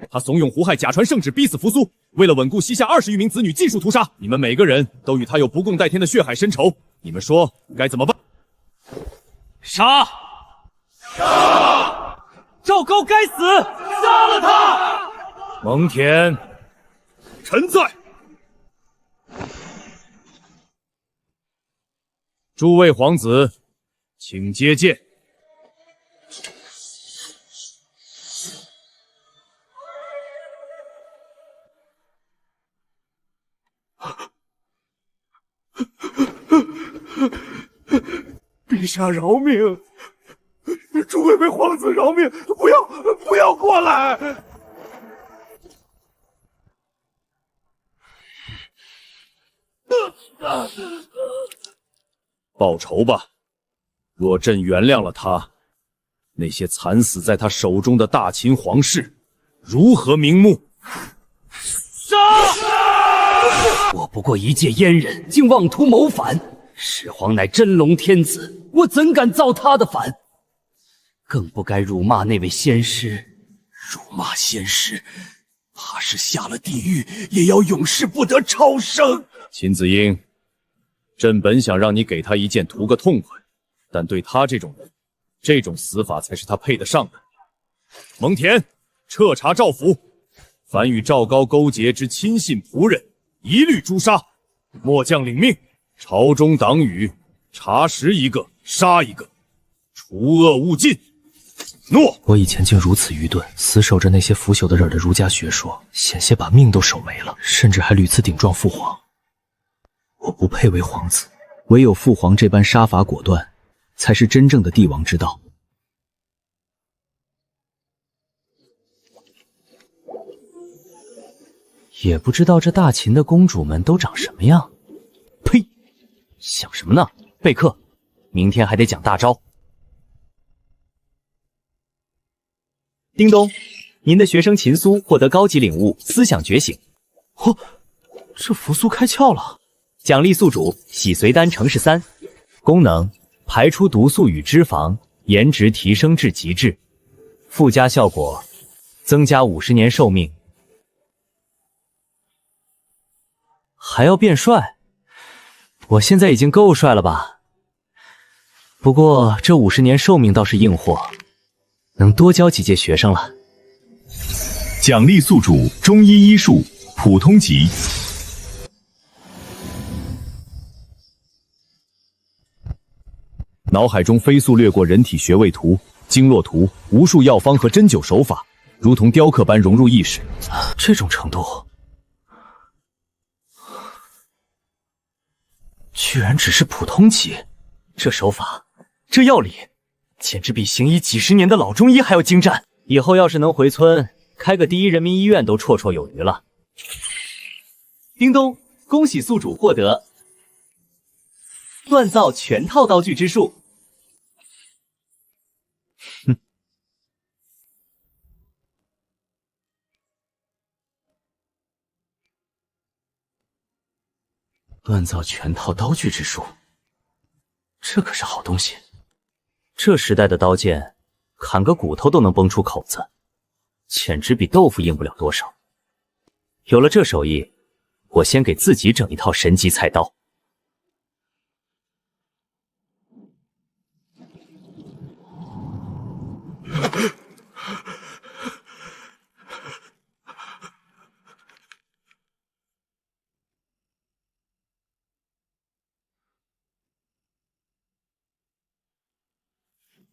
[SPEAKER 4] 他怂恿胡亥假传圣旨，逼死扶苏，为了稳固西夏20余名子女，尽数屠杀。你们每个人都与他有不共戴天的血海深仇，你们说该怎么办？
[SPEAKER 7] 杀！赵高该死！杀了他！
[SPEAKER 4] 蒙恬，臣在。诸位皇子，请接见。
[SPEAKER 2] 陛下饶命！诸位皇子饶命！不要过来！
[SPEAKER 4] 报仇吧！若朕原谅了他，那些惨死在他手中的大秦皇室如何瞑目？
[SPEAKER 1] 杀！我不过一介阉人，竟妄图谋反。始皇乃真龙天子，我怎敢造他的反？更不该辱骂那位仙师。
[SPEAKER 2] 辱骂仙师，怕是下了地狱也要永世不得超生。
[SPEAKER 4] 秦子英，朕本想让你给他一剑图个痛快，但对他这种人，这种死法才是他配得上的。蒙恬，彻查赵府，凡与赵高勾结之亲信仆人，一律诛杀。末将领命，朝中党羽，查实一个杀一个，除恶务尽。诺。
[SPEAKER 7] 我以前竟如此愚钝，死守着那些腐朽的人的儒家学说，险些把命都守没了，甚至还屡次顶撞父皇。我不配为皇子，唯有父皇这般杀伐果断，才是真正的帝王之道。也不知道这大秦的公主们都长什么样。呸！想什么呢？备课，明天还得讲大招。叮咚，您的学生秦苏获得高级领悟思想觉醒。哦，这扶苏开窍了。奖励宿主洗髓丹乘13，功能排出毒素与脂肪，颜值提升至极致，附加效果增加50年寿命。还要变帅？我现在已经够帅了吧？不过这50年寿命倒是硬货，能多教几届学生了。
[SPEAKER 9] 奖励宿主中医医术普通级。
[SPEAKER 4] 脑海中飞速掠过人体穴位图、经络图、无数药方和针灸手法，如同雕刻般融入意识。
[SPEAKER 7] 这种程度，居然只是普通级，这手法，这药理，简直比行医几10年的老中医还要精湛。以后要是能回村开个第一人民医院都绰绰有余了。
[SPEAKER 1] 叮咚，恭喜宿主获得锻造全套刀具之术。
[SPEAKER 7] 锻造全套刀具之术，这可是好东西。这时代的刀剑，砍个骨头都能崩出口子，简直比豆腐硬不了多少。有了这手艺，我先给自己整一套神级菜刀。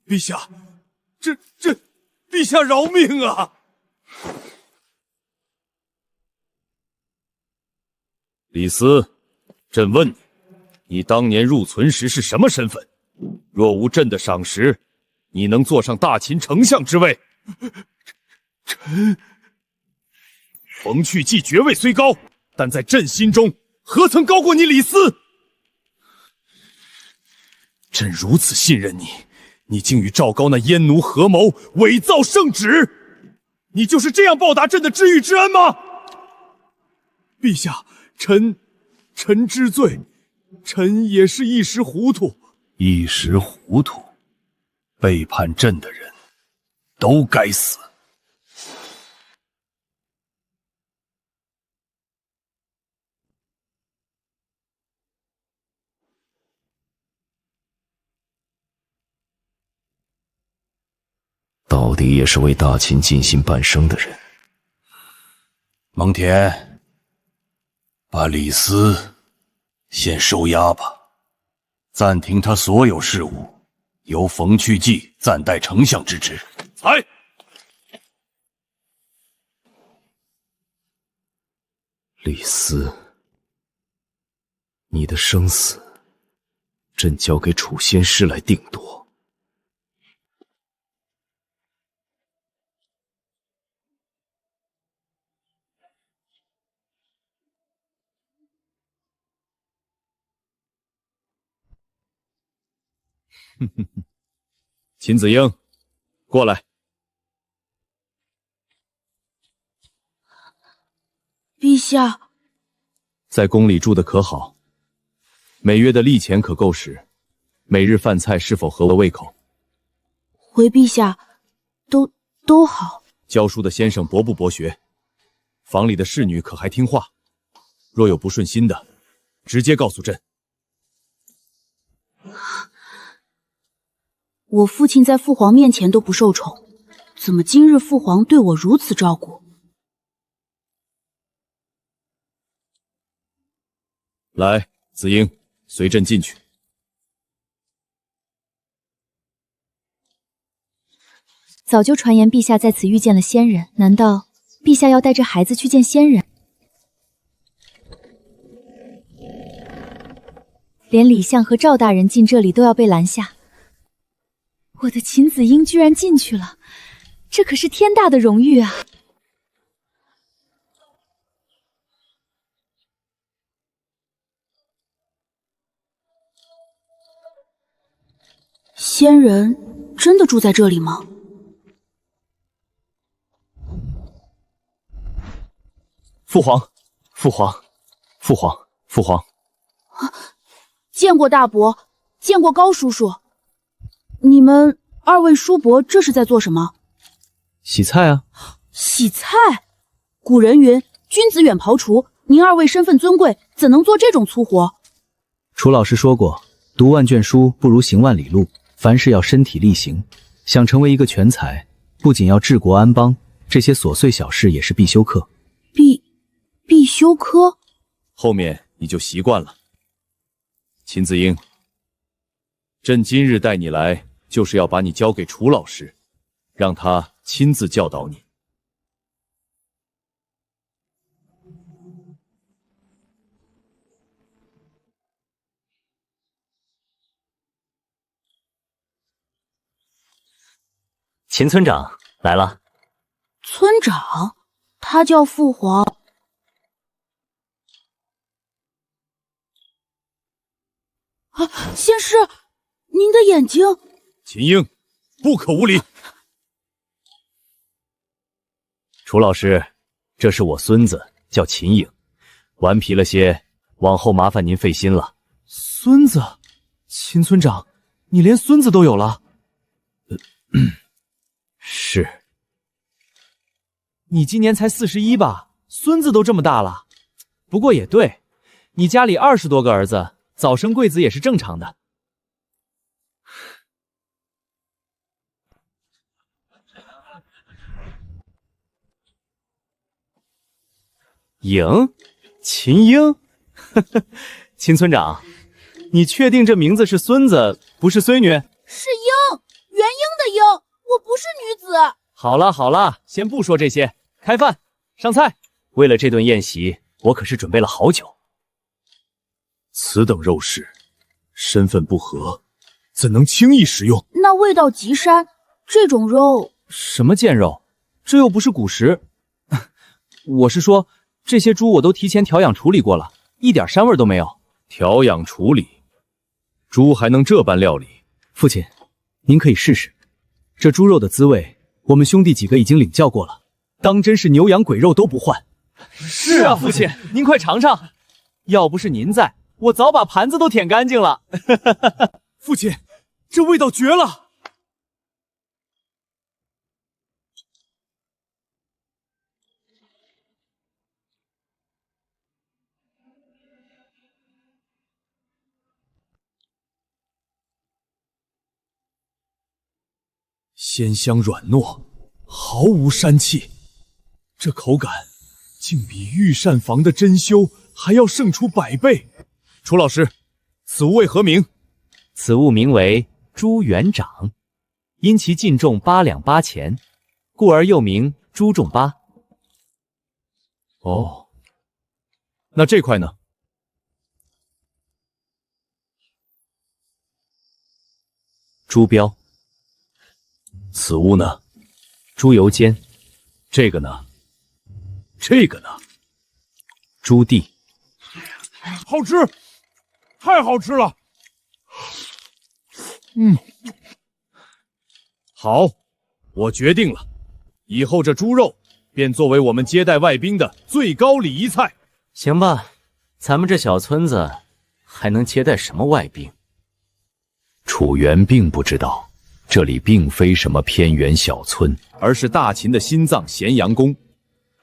[SPEAKER 2] 陛下，陛下饶命啊！李斯，朕问你，你当年入存时是什么身份？若无朕的赏识，你能坐上大秦丞相之位？臣冯去计爵位虽高，但在朕心中何曾高过你李斯？朕如此信任你，你竟与赵高那阉奴合谋，伪造圣旨，你就是这样报答朕的知遇之恩吗？陛下，臣知罪，臣也是一时糊涂。一时糊涂，背叛朕的人都该死。
[SPEAKER 4] 到底也是为大秦尽心半生的人。
[SPEAKER 2] 蒙恬，把李斯先收押吧，暂停他所有事务，由冯去计暂代丞相之职。才。
[SPEAKER 4] 李斯，你的生死，朕交给楚仙师来定夺。
[SPEAKER 2] 秦子英，过来。
[SPEAKER 10] 陛下，
[SPEAKER 2] 在宫里住的可好？每月的利钱可够使？每日饭菜是否合我胃口？
[SPEAKER 10] 回陛下，都好。
[SPEAKER 2] 教书的先生博不博学？房里的侍女可还听话？若有不顺心的，直接告诉朕。
[SPEAKER 10] 我父亲在父皇面前都不受宠，怎么今日父皇对我如此照顾？
[SPEAKER 2] 来，子英，随朕进去。
[SPEAKER 11] 早就传言陛下在此遇见了仙人，难道陛下要带着孩子去见仙人？连李相和赵大人进这里都要被拦下。我的秦子英居然进去了，这可是天大的荣誉啊！
[SPEAKER 10] 仙人真的住在这里吗？
[SPEAKER 7] 父皇，父皇，父皇，父皇！
[SPEAKER 10] 啊，见过大伯，见过高叔叔。你们二位叔伯这是在做什么？
[SPEAKER 7] 洗菜啊！
[SPEAKER 10] 洗菜？古人云：“君子远庖厨。”您二位身份尊贵，怎能做这种粗活？
[SPEAKER 7] 楚老师说过，读万卷书不如行万里路，凡事要身体力行。想成为一个全才，不仅要治国安邦，这些琐碎小事也是必修课。
[SPEAKER 10] 必修课？
[SPEAKER 2] 后面你就习惯了。秦子英，朕今日带你来，就是要把你交给楚老师，让他亲自教导你。
[SPEAKER 1] 秦村长来了。
[SPEAKER 10] 村长，他叫父皇。仙师，您的眼睛。
[SPEAKER 2] 秦英，不可无礼。
[SPEAKER 1] 楚老师，这是我孙子，叫秦颖，顽皮了些，往后麻烦您费心了。
[SPEAKER 7] 孙子，秦村长，你连孙子都有了？
[SPEAKER 1] 是。
[SPEAKER 7] 你今年才41吧？孙子都这么大了。不过也对，你家里20多个儿子，早生贵子也是正常的。
[SPEAKER 1] 颖，秦英，秦村长，你确定这名字是孙子，不是孙女？
[SPEAKER 10] 是鹰，元婴的婴，我不是女子。
[SPEAKER 7] 好了好了，先不说这些，开饭上菜。
[SPEAKER 1] 为了这顿宴席，我可是准备了好久。
[SPEAKER 2] 此等肉食，身份不合，怎能轻易食用？
[SPEAKER 10] 那味道极膻，这种肉
[SPEAKER 7] 什么贱肉？这又不是古食。我是说，这些猪我都提前调养处理过了，一点膻味都没有。
[SPEAKER 2] 调养处理，猪还能这般料理？
[SPEAKER 1] 父亲，您可以试试，这猪肉的滋味，我们兄弟几个已经领教过了，当真是牛羊鬼肉都不换。
[SPEAKER 7] 是啊，父亲，您快尝尝。要不是您在，我早把盘子都舔干净了。
[SPEAKER 2] 父亲，这味道绝了！鲜香软糯，毫无膻气，这口感竟比御膳房的珍馐还要胜出100倍。楚老师，此物为何名？
[SPEAKER 1] 此物名为猪元长，因其净重8两8钱，故而又名猪重八。
[SPEAKER 2] 哦，那这块呢？
[SPEAKER 1] 猪标。
[SPEAKER 2] 此物呢？
[SPEAKER 1] 猪油煎。
[SPEAKER 2] 这个呢？这个呢？
[SPEAKER 1] 猪地。
[SPEAKER 2] 好吃，太好吃了。好，我决定了，以后这猪肉便作为我们接待外宾的最高礼仪菜。
[SPEAKER 1] 行吧，咱们这小村子还能接待什么外宾？
[SPEAKER 4] 楚原并不知道，这里并非什么偏远小村，
[SPEAKER 2] 而是大秦的心脏咸阳宫。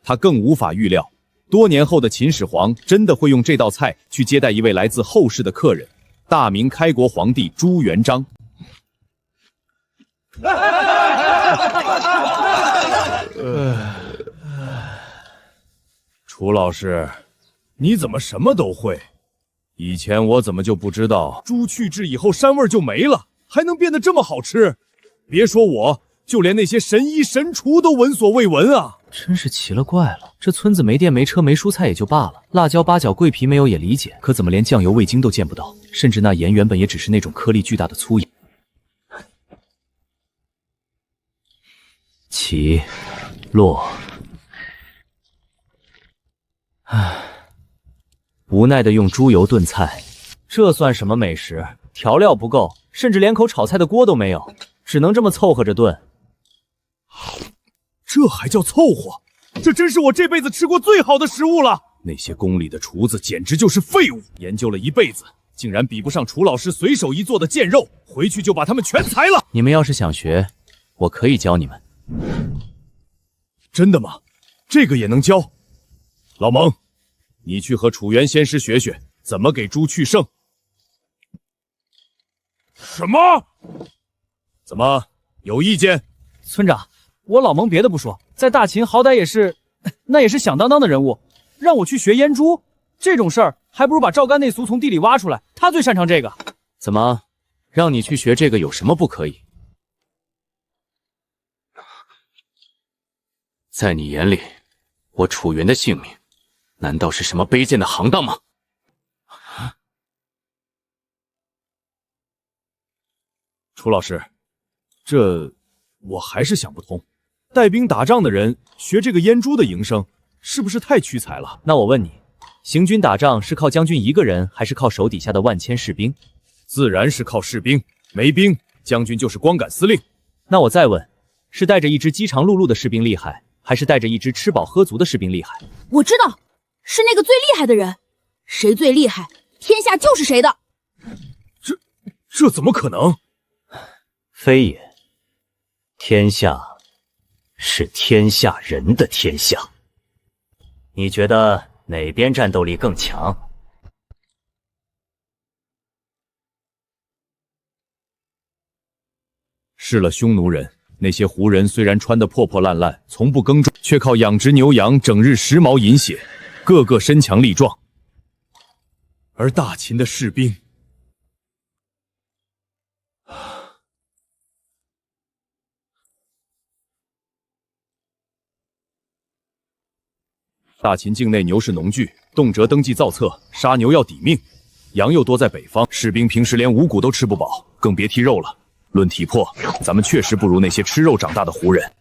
[SPEAKER 2] 他更无法预料，多年后的秦始皇真的会用这道菜去接待一位来自后世的客人——大明开国皇帝朱元璋。楚老师，你怎么什么都会？以前我怎么就不知道猪去制以后膻味就没了，还能变得这么好吃？别说我，就连那些神医神厨都闻所未闻啊！
[SPEAKER 7] 真是奇了怪了，这村子没电没车没蔬菜也就罢了，辣椒八角桂皮没有也理解，可怎么连酱油味精都见不到？甚至那盐原本也只是那种颗粒巨大的粗盐。
[SPEAKER 1] 起落，无奈的用猪油炖菜，
[SPEAKER 7] 这算什么美食？调料不够，甚至连口炒菜的锅都没有，只能这么凑合着炖。
[SPEAKER 2] 这还叫凑合？这真是我这辈子吃过最好的食物了！那些宫里的厨子简直就是废物，研究了一辈子，竟然比不上楚老师随手一做的贱肉，回去就把他们全裁了。
[SPEAKER 7] 你们要是想学，我可以教你们。
[SPEAKER 2] 真的吗？这个也能教？老蒙，你去和楚原仙师学学，怎么给猪去腥。什么？怎么有意见？
[SPEAKER 7] 村长，我老蒙别的不说，在大秦好歹也是，那也是响当当的人物，让我去学阉猪，这种事儿还不如把赵干那俗从地里挖出来，他最擅长这个。
[SPEAKER 1] 怎么，让你去学这个有什么不可以？在你眼里，我楚原的性命，难道是什么卑贱的行当吗？
[SPEAKER 2] 楚老师，这我还是想不通，带兵打仗的人学这个阉猪的营生，是不是太屈才了？
[SPEAKER 7] 那我问你，行军打仗是靠将军一个人，还是靠手底下的万千士兵？
[SPEAKER 2] 自然是靠士兵。没兵，将军就是光杆司令。
[SPEAKER 7] 那我再问，是带着一支饥肠辘辘的士兵厉害，还是带着一支吃饱喝足的士兵厉害？
[SPEAKER 10] 我知道，是那个最厉害的人。谁最厉害，天下就是谁的。
[SPEAKER 2] 这怎么可能？
[SPEAKER 8] 非也，天下是天下人的天下。你觉得哪边战斗力更强？
[SPEAKER 2] 是了，匈奴人。那些胡人虽然穿得破破烂烂，从不耕种，却靠养殖牛羊，整日食毛饮血，个个身强力壮。而大秦的士兵，大秦境内牛市农具，动辄登记造册，杀牛要抵命，羊又多在北方，士兵平时连五谷都吃不饱，更别提肉了。论体魄，咱们确实不如那些吃肉长大的胡人。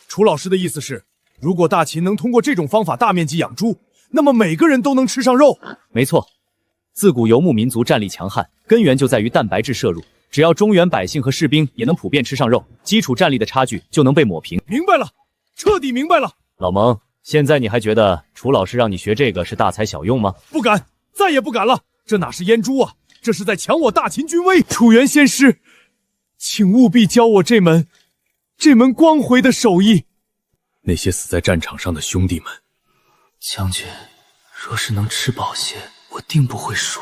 [SPEAKER 2] 楚老师的意思是，如果大秦能通过这种方法大面积养猪，那么每个人都能吃上肉。
[SPEAKER 7] 没错，自古游牧民族战力强悍，根源就在于蛋白质摄入。只要中原百姓和士兵也能普遍吃上肉，基础战力的差距就能被抹平。
[SPEAKER 2] 明白了，彻底明白了。
[SPEAKER 7] 老蒙，现在你还觉得楚老师让你学这个是大材小用吗？
[SPEAKER 2] 不敢，再也不敢了。这哪是阉猪啊，这是在抢我大秦军威。楚元先师，请务必教我这门光辉的手艺。那些死在战场上的兄弟们，
[SPEAKER 3] 将军，若是能吃饱些，我定不会输。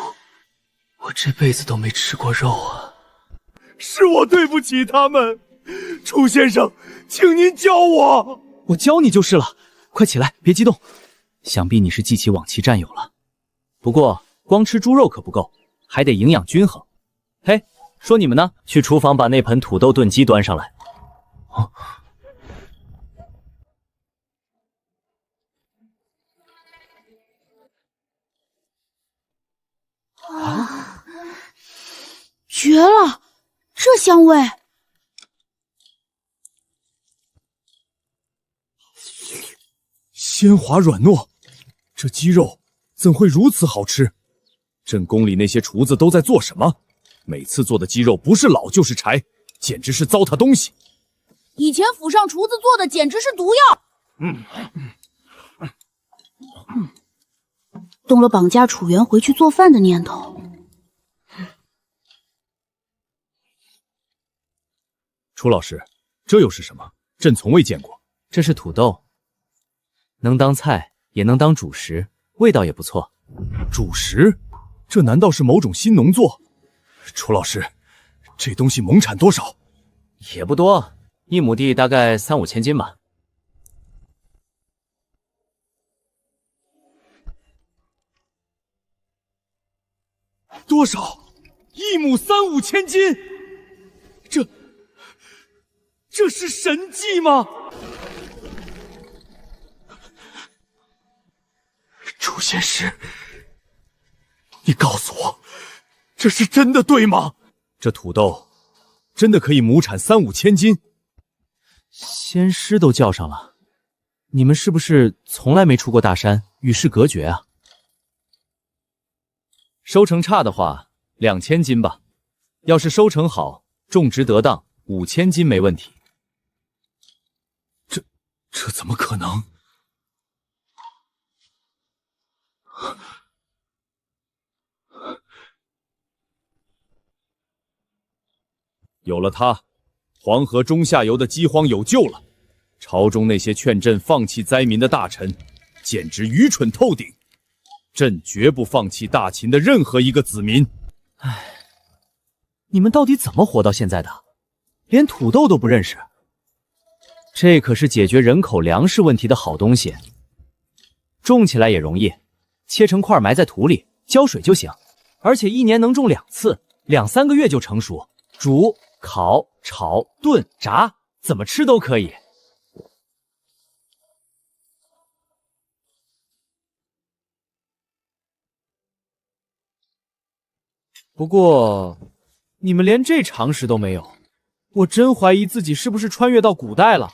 [SPEAKER 3] 我这辈子都没吃过肉啊。
[SPEAKER 2] 是我对不起他们，楚先生，请您教我。
[SPEAKER 7] 我教你就是了，快起来，别激动。想必你是记起往期战友了。不过光吃猪肉可不够，还得营养均衡。嘿，说你们呢？
[SPEAKER 8] 去厨房把那盆土豆炖鸡端上来。
[SPEAKER 3] 哦。
[SPEAKER 10] 啊，绝了，这香味！
[SPEAKER 2] 鲜滑软糯，这鸡肉怎会如此好吃？朕宫里那些厨子都在做什么？每次做的鸡肉不是老就是柴，简直是糟蹋东西。
[SPEAKER 10] 以前府上厨子做的简直是毒药。动了绑架楚元回去做饭的念头。
[SPEAKER 2] 楚老师，这又是什么？朕从未见过。
[SPEAKER 7] 这是土豆，能当菜，也能当主食，味道也不错。
[SPEAKER 2] 主食？这难道是某种新农作？楚老师，这东西亩产多少？
[SPEAKER 7] 也不多，1亩地大概3、5千斤吧。
[SPEAKER 2] 多少？1亩3、5千斤？这是神迹吗？楚先师，你告诉我，这是真的对吗？这土豆真的可以亩产3、5千斤？
[SPEAKER 7] 仙师都叫上了，你们是不是从来没出过大山，与世隔绝啊？收成差的话，2000斤吧；要是收成好，种植得当，5000斤没问题。
[SPEAKER 2] 这怎么可能？有了它，黄河中下游的饥荒有救了。朝中那些劝朕放弃灾民的大臣，简直愚蠢透顶。朕绝不放弃大秦的任何一个子民。
[SPEAKER 7] 唉，你们到底怎么活到现在的？连土豆都不认识？这可是解决人口粮食问题的好东西，种起来也容易，切成块埋在土里，浇水就行。而且1年能种2次，2、3个月就成熟，煮、烤、炒、炖、炸，怎么吃都可以。不过，你们连这常识都没有，我真怀疑自己是不是穿越到古代了。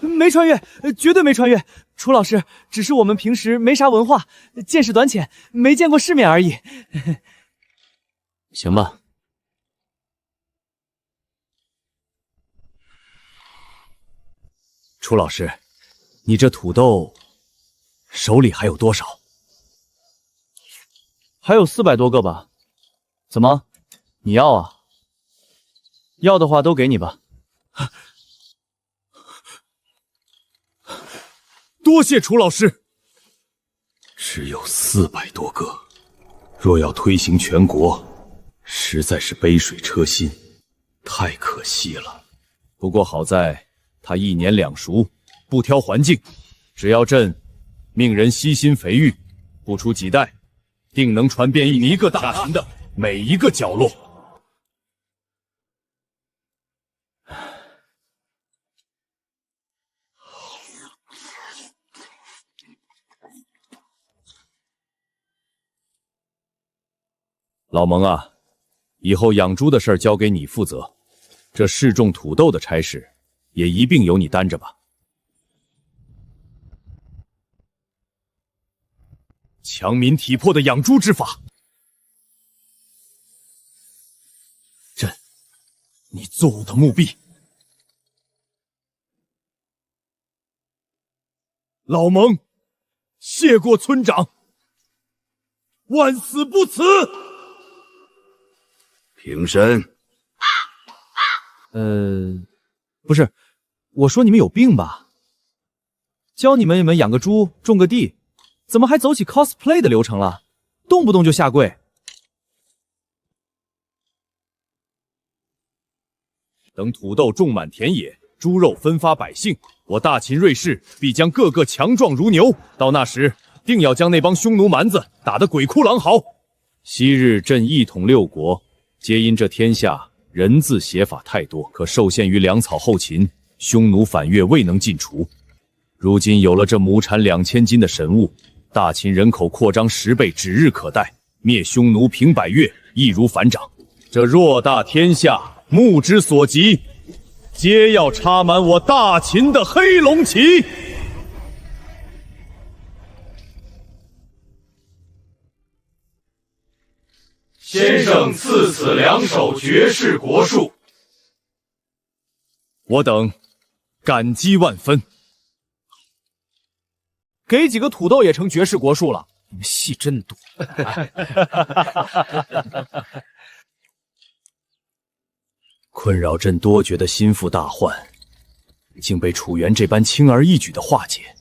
[SPEAKER 7] 没穿越，绝对没穿越。楚老师，只是我们平时没啥文化，见识短浅，没见过世面而已。
[SPEAKER 1] 行吧。楚老师，你这土豆手里还有多少？
[SPEAKER 7] 还有400多个吧？怎么，你要啊？要的话都给你吧。
[SPEAKER 2] 多谢楚老师。
[SPEAKER 4] 只有400多个，若要推行全国，实在是杯水车薪，太可惜了。
[SPEAKER 2] 不过好在他1年2熟，不挑环境，只要朕命人悉心培育，不出几代，定能传遍一个大秦的每一个角落。老蒙啊，以后养猪的事儿交给你负责，这试种土豆的差事也一并由你担着吧。强民体魄的养猪之法，朕，你做我的墓壁。老蒙，谢过村长，万死不辞。
[SPEAKER 4] 平身。
[SPEAKER 7] 不是，我说你们有病吧？教你们养个猪，种个地，怎么还走起 cosplay 的流程了？动不动就下跪。
[SPEAKER 2] 等土豆种满田野，猪肉分发百姓，我大秦瑞士必将个个强壮如牛。到那时，定要将那帮匈奴蛮子打得鬼哭狼嚎。昔日朕一统六国，皆因这天下人字写法太多，可受限于粮草后勤，匈奴反越未能尽除。如今有了这亩产2000斤的神物，大秦人口扩张10倍指日可待，灭匈奴平百越易如反掌。这偌大天下，目之所及，皆要插满我大秦的黑龙旗。
[SPEAKER 5] 先生赐此2首绝世国术，
[SPEAKER 2] 我等感激万分。
[SPEAKER 7] 给几个土豆也成绝世国术了，你们戏真多。
[SPEAKER 2] 困扰朕多觉的心腹大患，竟被楚原这般轻而易举的化解。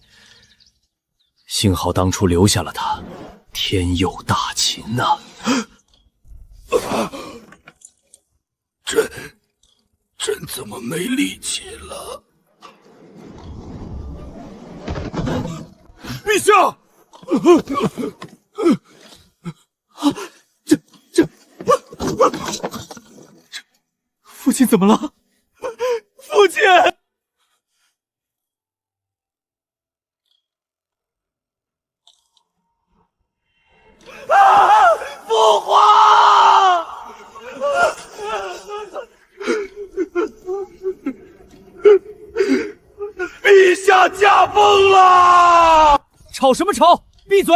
[SPEAKER 2] 幸好当初留下了他，天佑大秦呐！
[SPEAKER 4] 朕怎么没力气了？
[SPEAKER 2] 陛下！
[SPEAKER 7] 父亲怎么了？父亲！
[SPEAKER 5] 父皇！陛下驾崩了！
[SPEAKER 7] 吵什么吵？闭嘴！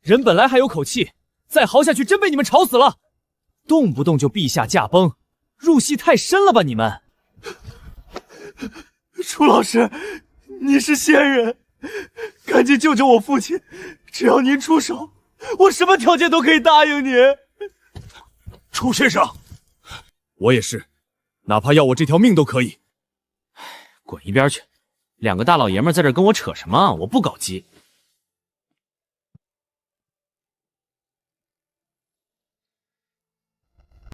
[SPEAKER 7] 人本来还有口气，再嚎下去真被你们吵死了。动不动就陛下驾崩，入戏太深了吧你们？
[SPEAKER 3] 楚老师，你是仙人，赶紧救救我父亲！只要您出手，我什么条件都可以答应您。
[SPEAKER 2] 楚先生，我也是，哪怕要我这条命都可以。
[SPEAKER 1] 滚一边去！2个大老爷们在这跟我扯什么？我不搞基。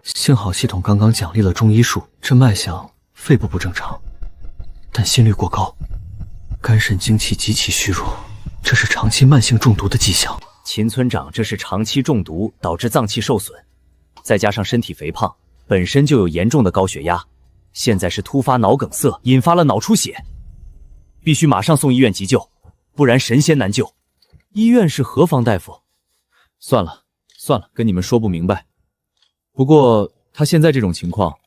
[SPEAKER 3] 幸好系统刚刚奖励了中医术，这脉象肺部不正常，但心率过高，肝肾精气极其虚弱，这是长期慢性中毒的迹象。
[SPEAKER 8] 秦村长这是长期中毒导致脏器受损，再加上身体肥胖，本身就有严重的高血压，现在是突发脑梗塞，引发了脑出血，必须马上送医院急救，不然神仙难救。
[SPEAKER 7] 医院是何方大夫？算了，跟你们说不明白。不过他现在这种情况，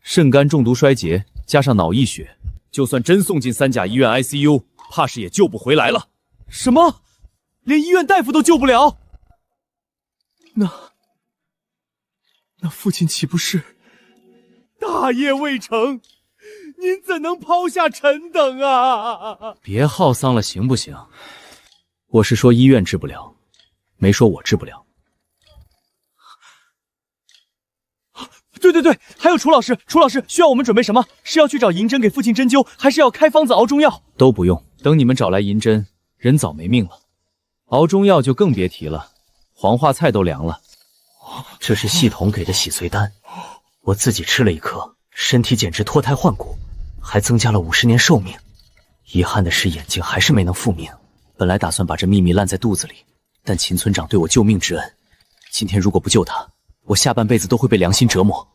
[SPEAKER 7] 肾肝中毒衰竭加上脑溢血，
[SPEAKER 2] 就算真送进三甲医院 ICU， 怕是也救不回来了。
[SPEAKER 7] 什么？连医院大夫都救不了？那父亲岂不是大业未成？您怎能抛下臣等啊？别耗丧了，行不行？我是说医院治不了，没说我治不了。对，还有楚老师需要我们准备什么？是要去找银针给父亲针灸，还是要开方子熬中药？都不用，等你们找来银针，人早没命了。熬中药就更别提了，黄花菜都凉了。
[SPEAKER 8] 这是系统给的洗髓丹，我自己吃了一颗，身体简直脱胎换骨，还增加了50年寿命。遗憾的是眼睛还是没能复明。本来打算把这秘密烂在肚子里，但秦村长对我救命之恩，今天如果不救他，我下半辈子都会被良心折磨。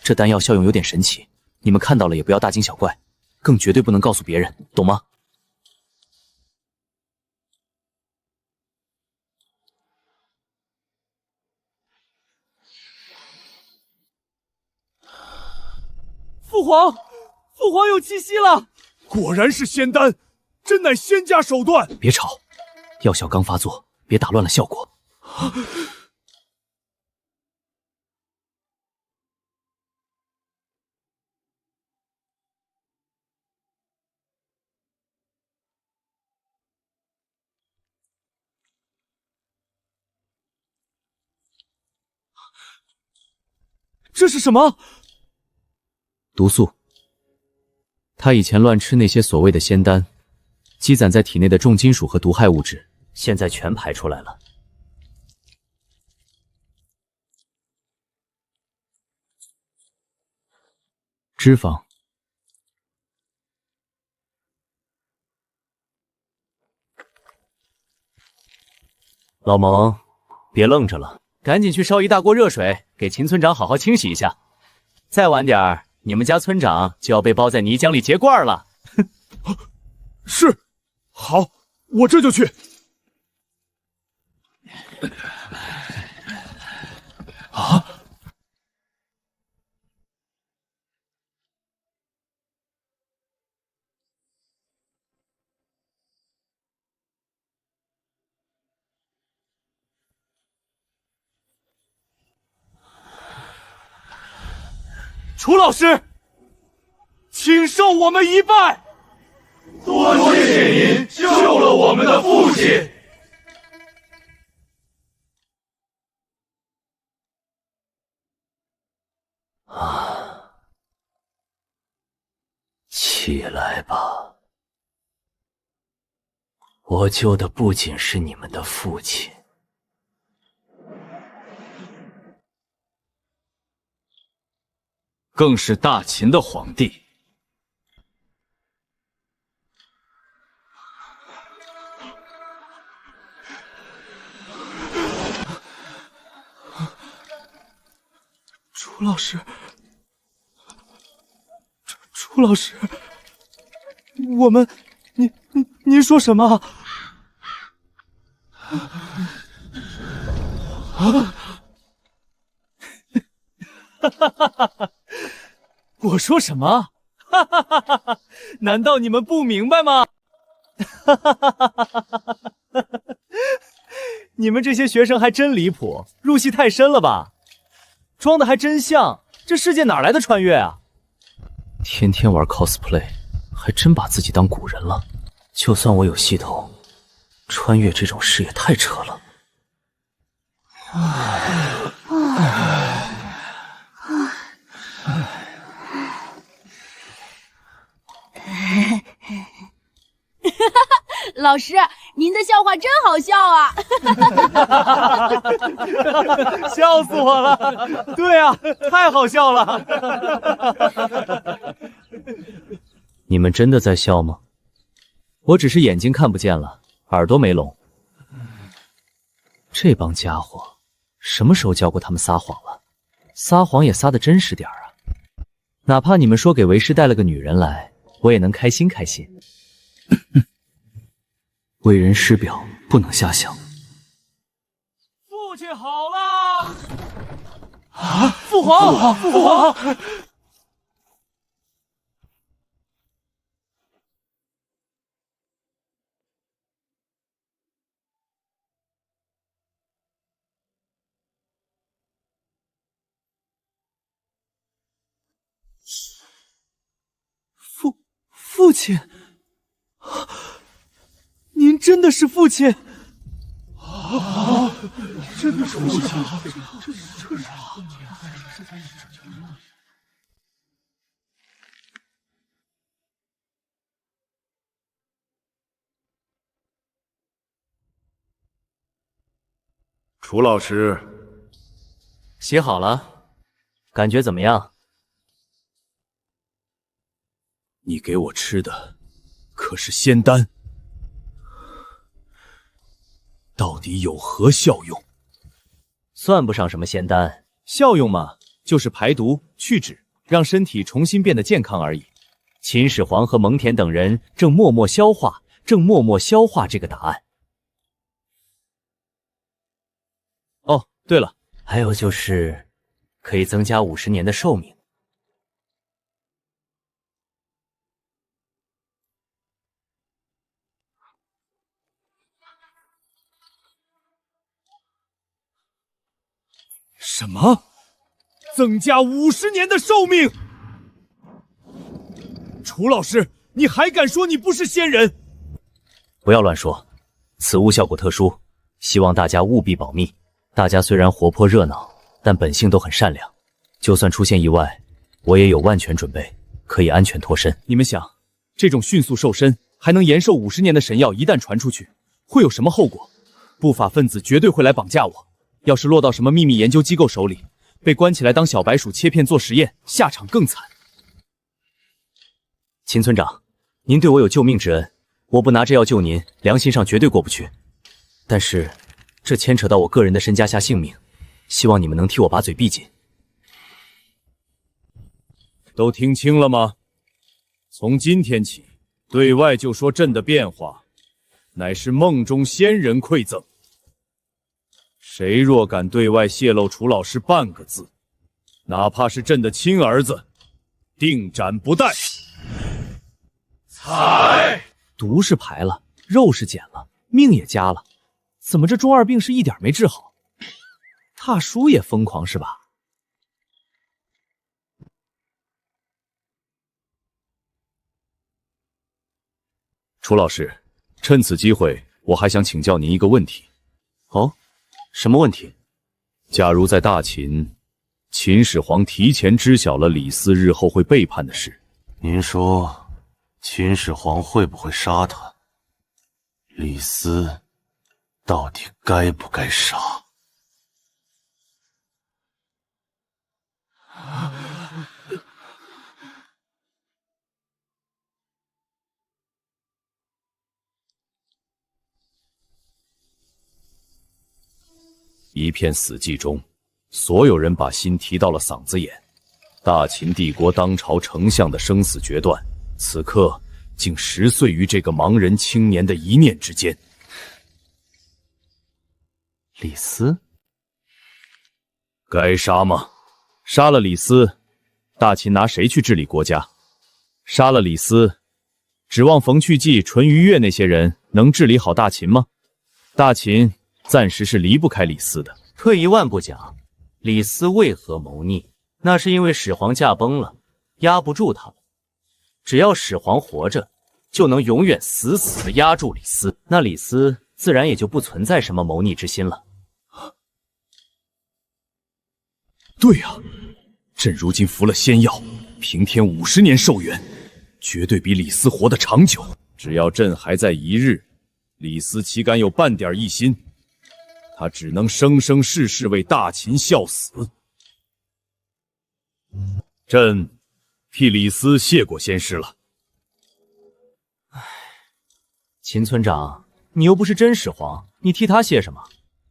[SPEAKER 8] 这丹药效用有点神奇，你们看到了也不要大惊小怪，更绝对不能告诉别人，懂吗？
[SPEAKER 7] 父皇有气息了！
[SPEAKER 2] 果然是仙丹，真乃仙家手段。
[SPEAKER 8] 别吵，药效刚发作，别打乱了效果。
[SPEAKER 7] 这是什么？
[SPEAKER 8] 毒素。他以前乱吃那些所谓的仙丹，积攒在体内的重金属和毒害物质，现在全排出来了。脂肪。老蒙，别愣着了，赶紧去烧一大锅热水，给秦村长好好清洗一下。再晚点儿，你们家村长就要被包在泥浆里结罐了。
[SPEAKER 2] 是，好，我这就去。啊！
[SPEAKER 7] 楚老师，请受我们一拜。
[SPEAKER 5] 多谢您救了我们的父亲。
[SPEAKER 8] 起来吧，我救的不仅是你们的父亲，
[SPEAKER 7] 更是大秦的皇帝。楚老师，楚老师，我们，您说什么？我说什么？难道你们不明白吗？你们这些学生还真离谱，入戏太深了吧？装的还真像，这世界哪来的穿越啊？
[SPEAKER 8] 天天玩 cosplay， 还真把自己当古人了。就算我有系统，穿越这种事也太扯了。
[SPEAKER 10] 老师，您的笑话真好笑啊！
[SPEAKER 7] 笑死我了！对啊，太好笑了！
[SPEAKER 8] 你们真的在笑吗？我只是眼睛看不见了，耳朵没聋。这帮家伙什么时候教过他们撒谎了？撒谎也撒得真实点啊！哪怕你们说给为师带了个女人来，我也能开心开心。为人师表，不能瞎想。
[SPEAKER 7] 父亲好了！啊！父皇！父皇！亲，您真的是父亲？
[SPEAKER 5] 真的是父亲！
[SPEAKER 4] 楚老师，
[SPEAKER 8] 写好了，感觉怎么样？
[SPEAKER 2] 你给我吃的可是仙丹，到底有何效用？
[SPEAKER 8] 算不上什么仙丹，
[SPEAKER 7] 效用嘛，就是排毒去脂，让身体重新变得健康而已。
[SPEAKER 8] 秦始皇和蒙恬等人正默默消化这个答案。
[SPEAKER 7] 哦，对了，
[SPEAKER 8] 还有就是可以增加50年的寿命。
[SPEAKER 2] 什么？增加50年的寿命？楚老师，你还敢说你不是仙人？
[SPEAKER 8] 不要乱说，此物效果特殊，希望大家务必保密。大家虽然活泼热闹，但本性都很善良，就算出现意外，我也有万全准备，可以安全脱身。
[SPEAKER 7] 你们想，这种迅速瘦身还能延寿50年的神药，一旦传出去，会有什么后果？不法分子绝对会来绑架我。要是落到什么秘密研究机构手里，被关起来当小白鼠切片做实验，下场更惨。
[SPEAKER 8] 秦村长，您对我有救命之恩，我不拿这药救您，良心上绝对过不去。但是，这牵扯到我个人的身家下性命，希望你们能替我把嘴闭紧。
[SPEAKER 2] 都听清了吗？从今天起，对外就说朕的变化，乃是梦中仙人馈赠。谁若敢对外泄露楚老师半个字，哪怕是朕的亲儿子，定斩不带。
[SPEAKER 5] 采
[SPEAKER 7] 毒是排了，肉是减了，命也加了，怎么这中二病是一点没治好？大叔也疯狂是吧？
[SPEAKER 2] 楚老师，趁此机会，我还想请教您一个问题。
[SPEAKER 8] 哦，什么问题？
[SPEAKER 2] 假如在大秦，秦始皇提前知晓了李斯日后会背叛的事，
[SPEAKER 12] 您说秦始皇会不会杀他？李斯到底该不该杀？
[SPEAKER 2] 一片死寂中，所有人把心提到了嗓子眼。大秦帝国当朝丞相的生死决断，此刻竟实碎于这个盲人青年的一念之间。
[SPEAKER 8] 李斯，
[SPEAKER 2] 该杀吗？杀了李斯，大秦拿谁去治理国家？杀了李斯，指望冯去计、淳于越那些人能治理好大秦吗？大秦暂时是离不开李斯的。
[SPEAKER 8] 退一万步讲，李斯为何谋逆？那是因为始皇驾崩了，压不住他了。只要始皇活着，就能永远死死地压住李斯，那李斯自然也就不存在什么谋逆之心了。
[SPEAKER 2] 对啊，朕如今服了仙药，平添50年寿元，绝对比李斯活得长久。只要朕还在一日，李斯岂敢有半点异心？他只能生生世世为大秦效死。朕替李斯谢过仙师了。
[SPEAKER 8] 秦村长，你又不是真始皇，你替他谢什么？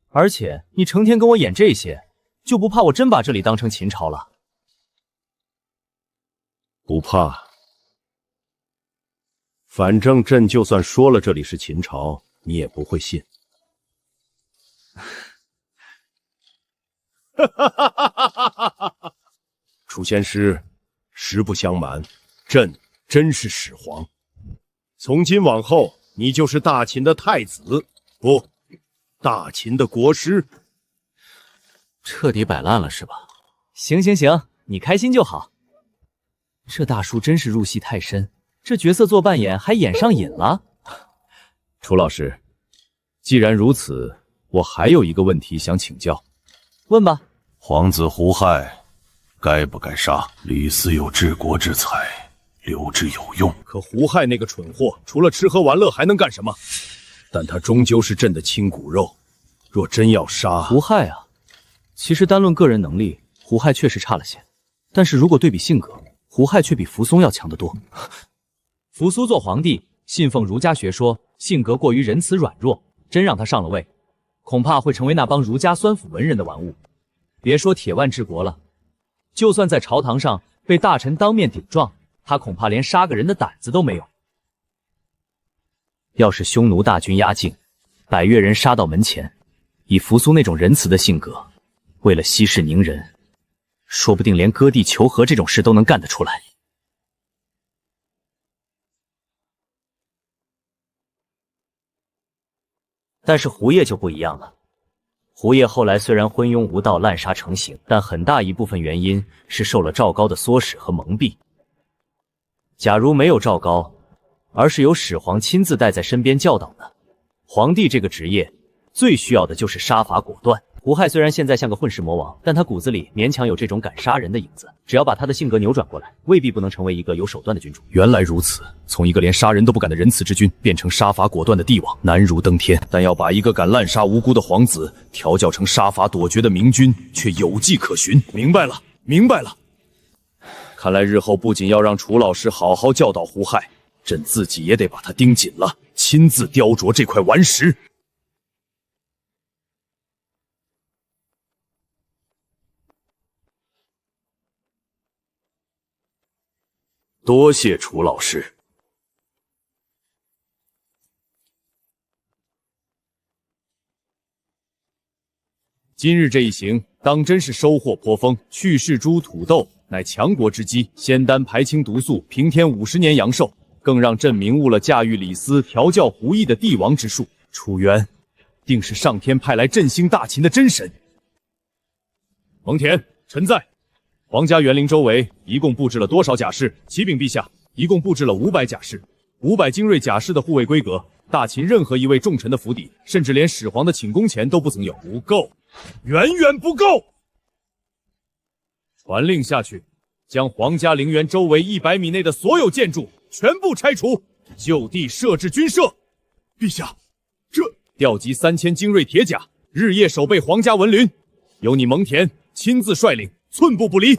[SPEAKER 8] 而且你成天跟我演这些，就不怕我真把这里当成秦朝了？
[SPEAKER 4] 不怕，反正朕就算说了这里是秦朝，你也不会信。楚仙师，实不相瞒，朕真是始皇。从今往后，你就是大秦的太子，不，大秦的国师。
[SPEAKER 8] 彻底摆烂了是吧？行行行，你开心就好。这大叔真是入戏太深，
[SPEAKER 7] 这角色做扮演还演上瘾了。
[SPEAKER 2] 楚老师，既然如此，我还有一个问题想请教。
[SPEAKER 7] 问吧。
[SPEAKER 12] 皇子胡亥，该不该杀？李斯有治国之才，留之有用。
[SPEAKER 2] 可胡亥那个蠢货，除了吃喝玩乐还能干什么？但他终究是朕的亲骨肉，若真要杀
[SPEAKER 7] 胡亥啊，其实单论个人能力，胡亥确实差了些，但是如果对比性格，胡亥却比扶松要强得多。扶苏做皇帝，信奉儒家学说，性格过于仁慈软弱，真让他上了位，恐怕会成为那帮儒家酸腐文人的玩物。别说铁腕治国了，就算在朝堂上被大臣当面顶撞，他恐怕连杀个人的胆子都没有。要是匈奴大军压境，百越人杀到门前，以扶苏那种仁慈的性格，为了息事宁人，说不定连割地求和这种事都能干得出来。但是胡业就不一样了。胡业后来虽然昏庸无道、滥杀成性，但很大一部分原因是受了赵高的唆使和蒙蔽。假如没有赵高，而是由始皇亲自带在身边教导呢？皇帝这个职业最需要的就是杀伐果断。胡亥虽然现在像个混世魔王，但他骨子里勉强有这种敢杀人的影子。只要把他的性格扭转过来，未必不能成为一个有手段的君主。
[SPEAKER 2] 原来如此，从一个连杀人都不敢的仁慈之君，变成杀伐果断的帝王，难如登天。但要把一个敢滥杀无辜的皇子调教成杀伐躲绝的明君，却有迹可循。明白了，明白了。看来日后不仅要让楚老师好好教导胡亥，朕自己也得把他盯紧了，亲自雕琢这块顽石。多谢楚老师。今日这一行，当真是收获颇丰。去世猪土豆乃强国之基，仙丹排清毒素，平添50年阳寿，更让朕明悟了驾驭李斯、调教胡毅的帝王之术。楚元，定是上天派来振兴大秦的真神。蒙恬，臣在。皇家园林周围一共布置了多少甲士？启禀陛下，一共布置了500甲士，500精锐甲士的护卫规格，大秦任何一位重臣的府邸，甚至连始皇的寝宫前都不曾有。不够，远远不够！传令下去，将皇家陵园周围100米内的所有建筑全部拆除，就地设置军舍。陛下，这调集3000精锐铁甲，日夜守备皇家文林，由你蒙恬亲自率领，寸步不离。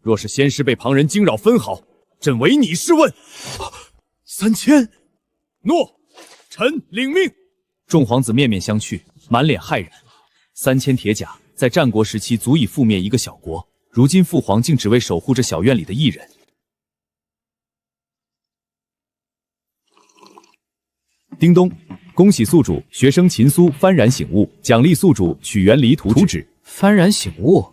[SPEAKER 2] 若是先师被旁人惊扰分毫，朕唯你是问。3000，诺，臣领命。众皇子面面相觑，满脸骇然。3000铁甲在战国时期足以覆灭一个小国，如今父皇竟只为守护这小院里的一人。叮咚，恭喜宿主学生秦苏幡然醒悟，奖励宿主曲原离图纸。
[SPEAKER 7] 幡然醒悟？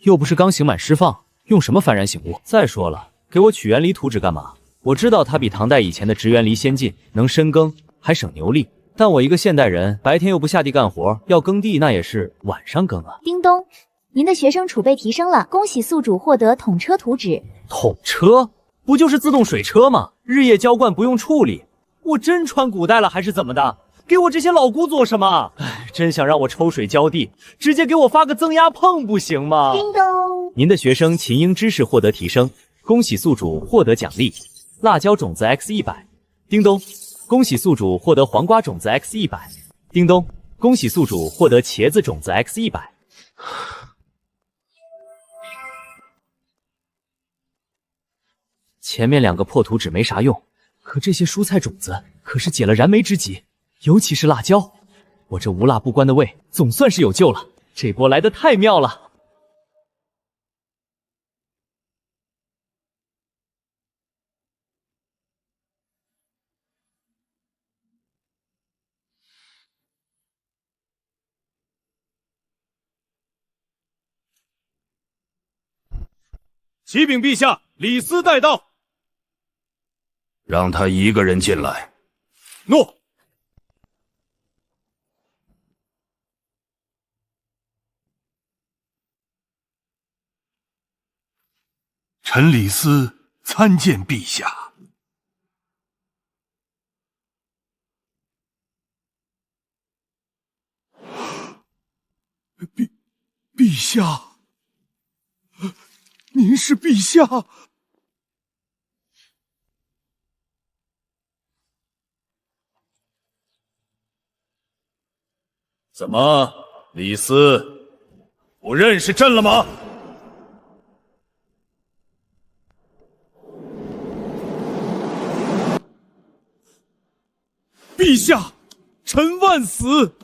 [SPEAKER 7] 又不是刚刑满释放，用什么幡然醒悟？再说了，给我曲原离图纸干嘛？我知道他比唐代以前的职员离先进，能深耕，还省牛力。但我一个现代人，白天又不下地干活，要耕地那也是晚上耕啊。
[SPEAKER 11] 叮咚，您的学生储备提升了，恭喜宿主获得统车图纸。
[SPEAKER 7] 统车？不就是自动水车吗？日夜浇灌不用处理。我真穿古代了还是怎么的？给我这些老姑做什么？哎，真想让我抽水浇地，直接给我发个增压碰不行吗？
[SPEAKER 11] 叮咚，
[SPEAKER 7] 您的学生秦英知识获得提升，恭喜宿主获得奖励，辣椒种子 X100。叮咚，恭喜宿主获得黄瓜种子 X100。叮咚，恭喜宿主获得茄子种子 X100。前面2个破图纸没啥用，可这些蔬菜种子可是解了燃眉之急。尤其是辣椒，我这无辣不欢的胃总算是有救了。这波来得太妙了！
[SPEAKER 2] 启禀陛下，李斯带到。
[SPEAKER 12] 让他一个人进来。
[SPEAKER 2] 诺。
[SPEAKER 12] 臣李斯参见陛下。
[SPEAKER 2] 陛下，您是陛下。
[SPEAKER 4] 怎么，李斯不认识朕了吗？
[SPEAKER 2] 陛下，臣万死。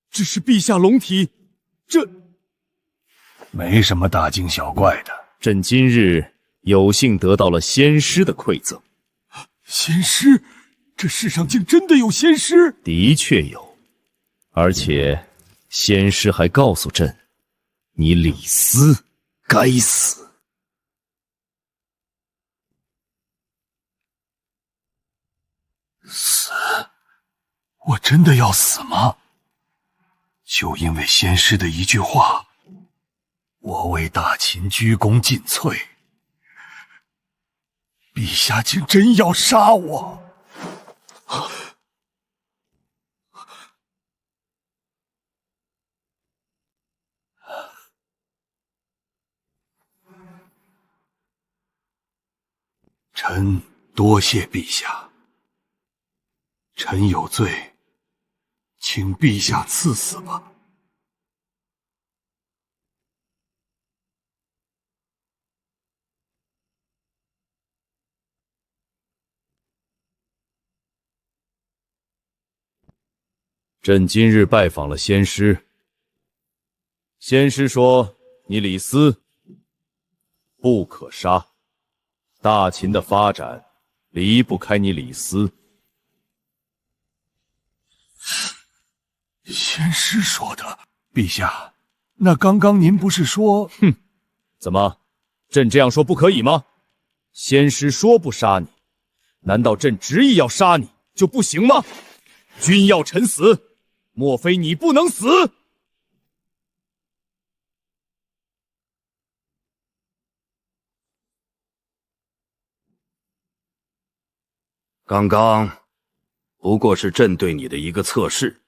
[SPEAKER 2] 只是陛下龙体，这
[SPEAKER 12] 没什么大惊小怪的。
[SPEAKER 4] 朕今日有幸得到了仙师的馈赠。
[SPEAKER 2] 仙师？这世上竟真的有仙师？
[SPEAKER 4] 的确有，而且仙师还告诉朕，你李斯该死。
[SPEAKER 12] 死？我真的要死吗？就因为仙师的一句话，我为大秦鞠躬尽瘁。陛下竟真要杀我！臣多谢陛下，臣有罪，请陛下赐死吧。
[SPEAKER 4] 朕今日拜访了仙师，仙师说你李斯不可杀，大秦的发展离不开你李斯。
[SPEAKER 12] 仙师说的，陛下，那刚刚您不是说……
[SPEAKER 4] 哼，怎么，朕这样说不可以吗？仙师说不杀你，难道朕执意要杀你就不行吗？君要臣死，莫非你不能死？
[SPEAKER 13] 刚刚不过是朕对你的一个测试。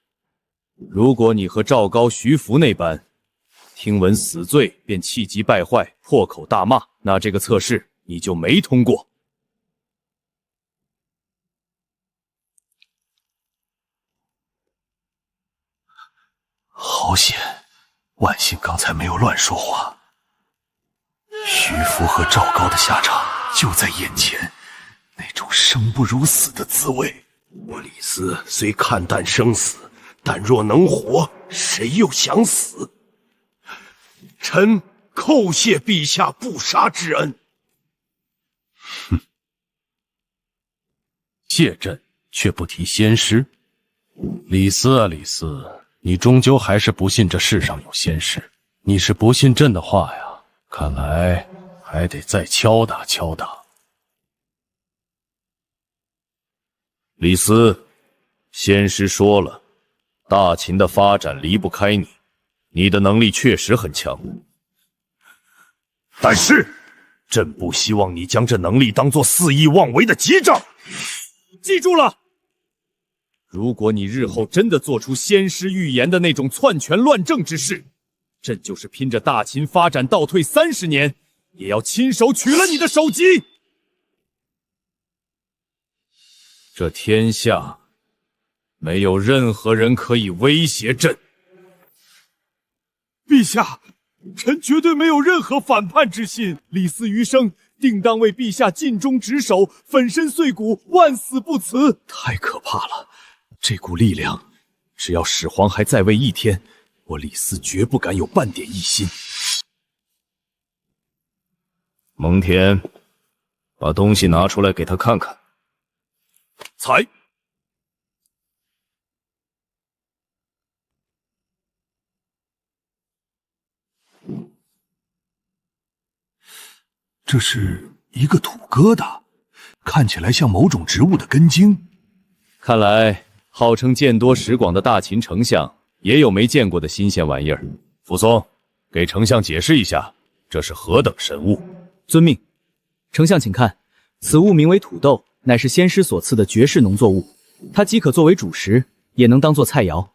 [SPEAKER 4] 如果你和赵高、徐福那般，听闻死罪便气急败坏、破口大骂，那这个测试你就没通过。
[SPEAKER 12] 好险，万幸刚才没有乱说话。徐福和赵高的下场就在眼前，那种生不如死的滋味。
[SPEAKER 13] 我李斯虽看淡生死，但若能活，谁又想死？臣叩谢陛下不杀之恩。
[SPEAKER 12] 哼，谢朕却不提仙师。李斯啊，李斯，你终究还是不信这世上有仙师。你是不信朕的话呀？看来还得再敲打敲打。
[SPEAKER 4] 李斯，仙师说了，大秦的发展离不开你，你的能力确实很强。但是，朕不希望你将这能力当作肆意妄为的吉兆。记住了，如果你日后真的做出仙师预言的那种篡权乱政之事，朕就是拼着大秦发展倒退30年，也要亲手取了你的首级。这天下没有任何人可以威胁朕。
[SPEAKER 2] 陛下，臣绝对没有任何反叛之心。李斯余生定当为陛下尽忠职守，粉身碎骨，万死不辞。
[SPEAKER 4] 太可怕了！这股力量，只要始皇还在位1天，我李斯绝不敢有半点异心。蒙恬，把东西拿出来给他看看。
[SPEAKER 13] 才。
[SPEAKER 12] 这是一个土疙瘩，看起来像某种植物的根茎。
[SPEAKER 4] 看来号称见多识广的大秦丞相也有没见过的新鲜玩意儿。扶松，给丞相解释一下，这是何等神物？
[SPEAKER 7] 遵命。丞相请看，此物名为土豆，乃是仙师所赐的绝世农作物，它既可作为主食，也能当作菜肴。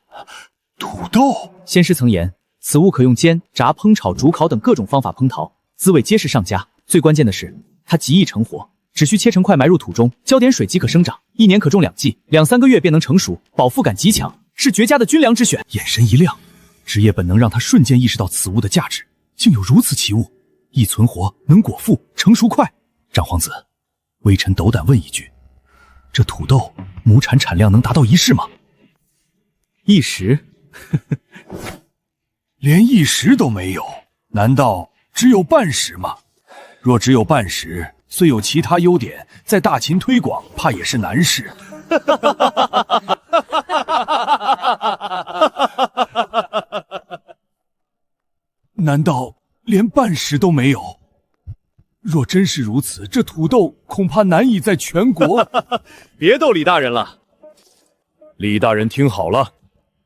[SPEAKER 2] 土豆。
[SPEAKER 7] 先师曾言，此物可用煎、炸、烹、炒、煮、烤等各种方法烹陶，滋味皆是上佳。最关键的是，它极易成活，只需切成块埋入土中，浇点水即可生长，1年可种2季，2、3个月便能成熟，饱腹感极强，是绝佳的军粮之选。
[SPEAKER 2] 眼神一亮，职业本能让他瞬间意识到此物的价值，竟有如此奇物，易存活，能果腹，成熟快。长皇子，微臣斗胆问一句，这土豆亩产量能达到1石吗
[SPEAKER 7] ？1石？
[SPEAKER 2] 连1石都没有，难道只有半石吗？若只有半石，虽有其他优点，在大秦推广怕也是难事。难道连半石都没有？若真是如此，这土豆恐怕难以在全国。
[SPEAKER 4] 别逗李大人了。李大人听好了，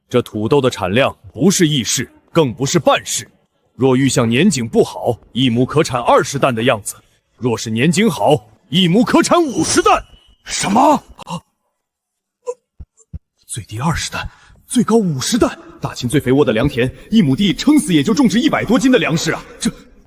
[SPEAKER 4] 这土豆的产量不是1石，更不是半石。若遇像年景不好，1亩可产20担的样子；若是年景好，1亩可产50担。
[SPEAKER 2] 什么？最低20担，最高50担。大秦最肥沃的良田，1亩地撑死也就种植100多斤的粮食啊！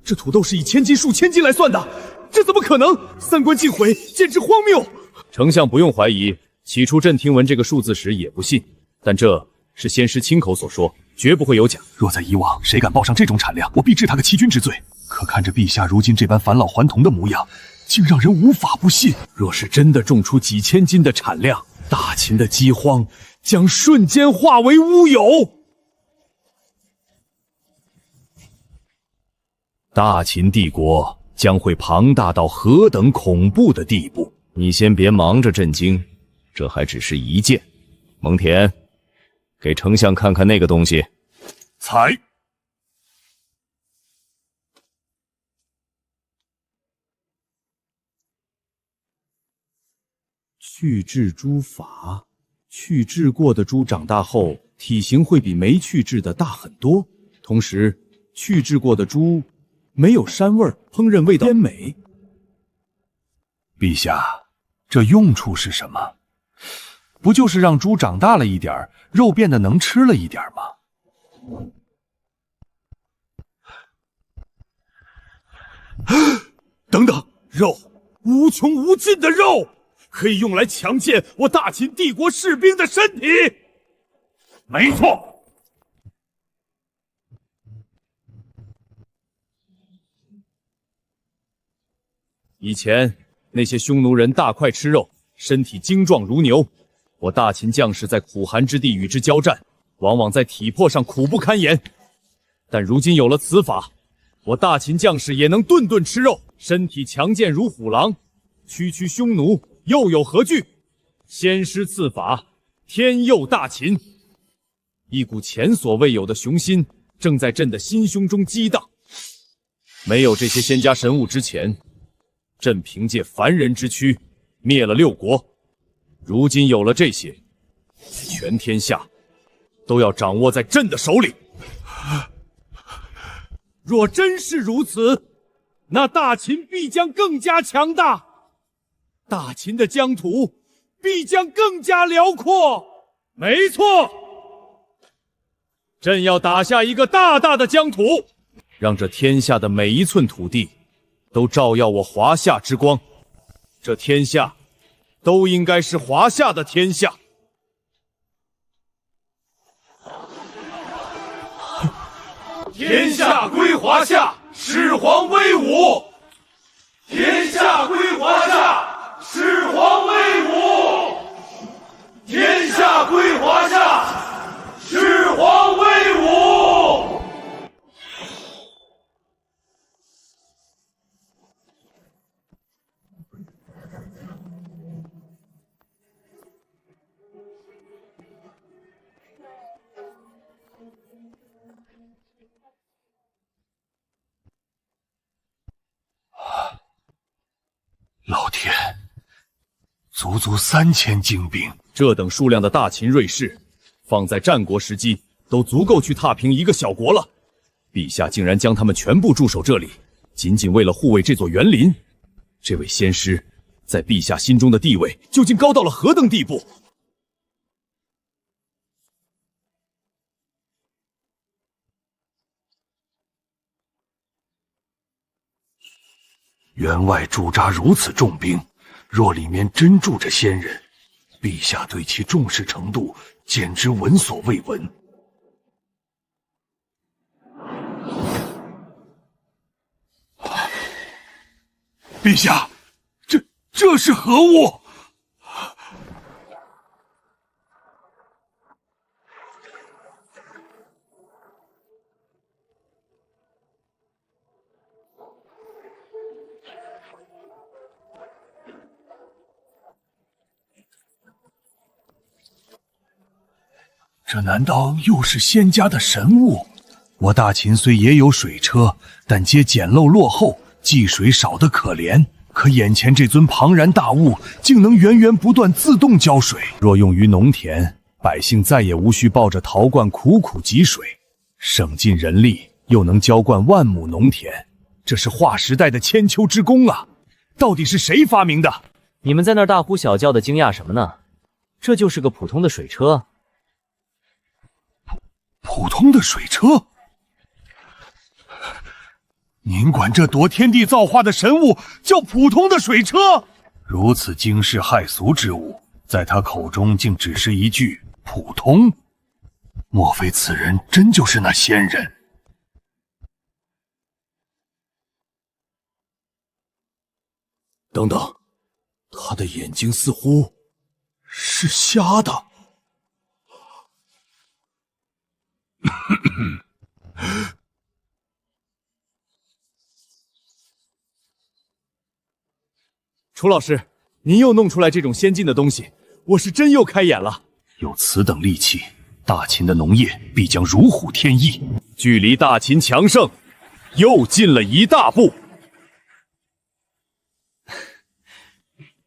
[SPEAKER 2] 这土豆是以千斤、数千斤来算的，这怎么可能？三观尽毁，简直荒谬！
[SPEAKER 4] 丞相不用怀疑，起初朕听闻这个数字时也不信，但这是先师亲口所说，绝不会有假。
[SPEAKER 2] 若在以往，谁敢报上这种产量，我必治他个欺君之罪。可看着陛下如今这般返老还童的模样，竟让人无法不信。若是真的种出几千斤的产量，大秦的饥荒将瞬间化为乌有。
[SPEAKER 4] 大秦帝国将会庞大到何等恐怖的地步？你先别忙着震惊，这还只是一件。蒙恬，给丞相看看那个东西。
[SPEAKER 2] 才。
[SPEAKER 7] 去质猪法，去质过的猪长大后体型会比没去质的大很多，同时去质过的猪没有膻味，烹饪味道鲜美。
[SPEAKER 2] 陛下，这用处是什么？不就是让猪长大了一点，肉变得能吃了一点吗？等等，肉，无穷无尽的肉，可以用来强健我大秦帝国士兵的身体。没错。
[SPEAKER 4] 以前那些匈奴人大块吃肉，身体精壮如牛，我大秦将士在苦寒之地与之交战，往往在体魄上苦不堪言。但如今有了此法，我大秦将士也能顿顿吃肉，身体强健如虎狼，区区匈奴又有何惧？先师赐法，天佑大秦。一股前所未有的雄心正在朕的心胸中激荡。没有这些仙家神物之前，朕凭借凡人之躯灭了6国，如今有了这些，全天下都要掌握在朕的手里。
[SPEAKER 2] 若真是如此，那大秦必将更加强大，大秦的疆土必将更加辽阔。
[SPEAKER 4] 没错，朕要打下一个大大的疆土，让这天下的每一寸土地都照耀我华夏之光，这天下都应该是华夏的天下。
[SPEAKER 5] 天下归华夏，始皇威武！天下归华夏，始皇威武！天下归华夏，始皇威武！
[SPEAKER 2] 老天，足足3000精兵，
[SPEAKER 4] 这等数量的大秦锐士，放在战国时期都足够去踏平一个小国了。陛下竟然将他们全部驻守这里，仅仅为了护卫这座园林。这位先师在陛下心中的地位究竟高到了何等地步？
[SPEAKER 13] 员外驻扎如此重兵，若里面真住着仙人，陛下对其重视程度简直闻所未闻。陛下，这是何物？这难道又是仙家的神物？我大秦虽也有水车，但皆简陋落后，计水少得可怜。可眼前这尊庞然大物，竟能源源不断自动浇水。若用于农田，百姓再也无需抱着陶罐苦苦汲水，省尽人力，又能浇灌万亩农田。这是划时代的千秋之功啊！到底是谁发明的？
[SPEAKER 8] 你们在那儿大呼小叫的惊讶什么呢？这就是个普通的水车。
[SPEAKER 13] 普通的水车？您管这夺天地造化的神物叫普通的水车？如此惊世骇俗之物，在他口中竟只是一句普通？莫非此人真就是那仙人？等等，他的眼睛似乎是瞎的。
[SPEAKER 2] 楚老师，您又弄出来这种先进的东西，我是真又开眼了。
[SPEAKER 13] 有此等利器，大秦的农业必将如虎添翼，
[SPEAKER 2] 距离大秦强盛又近了一大步。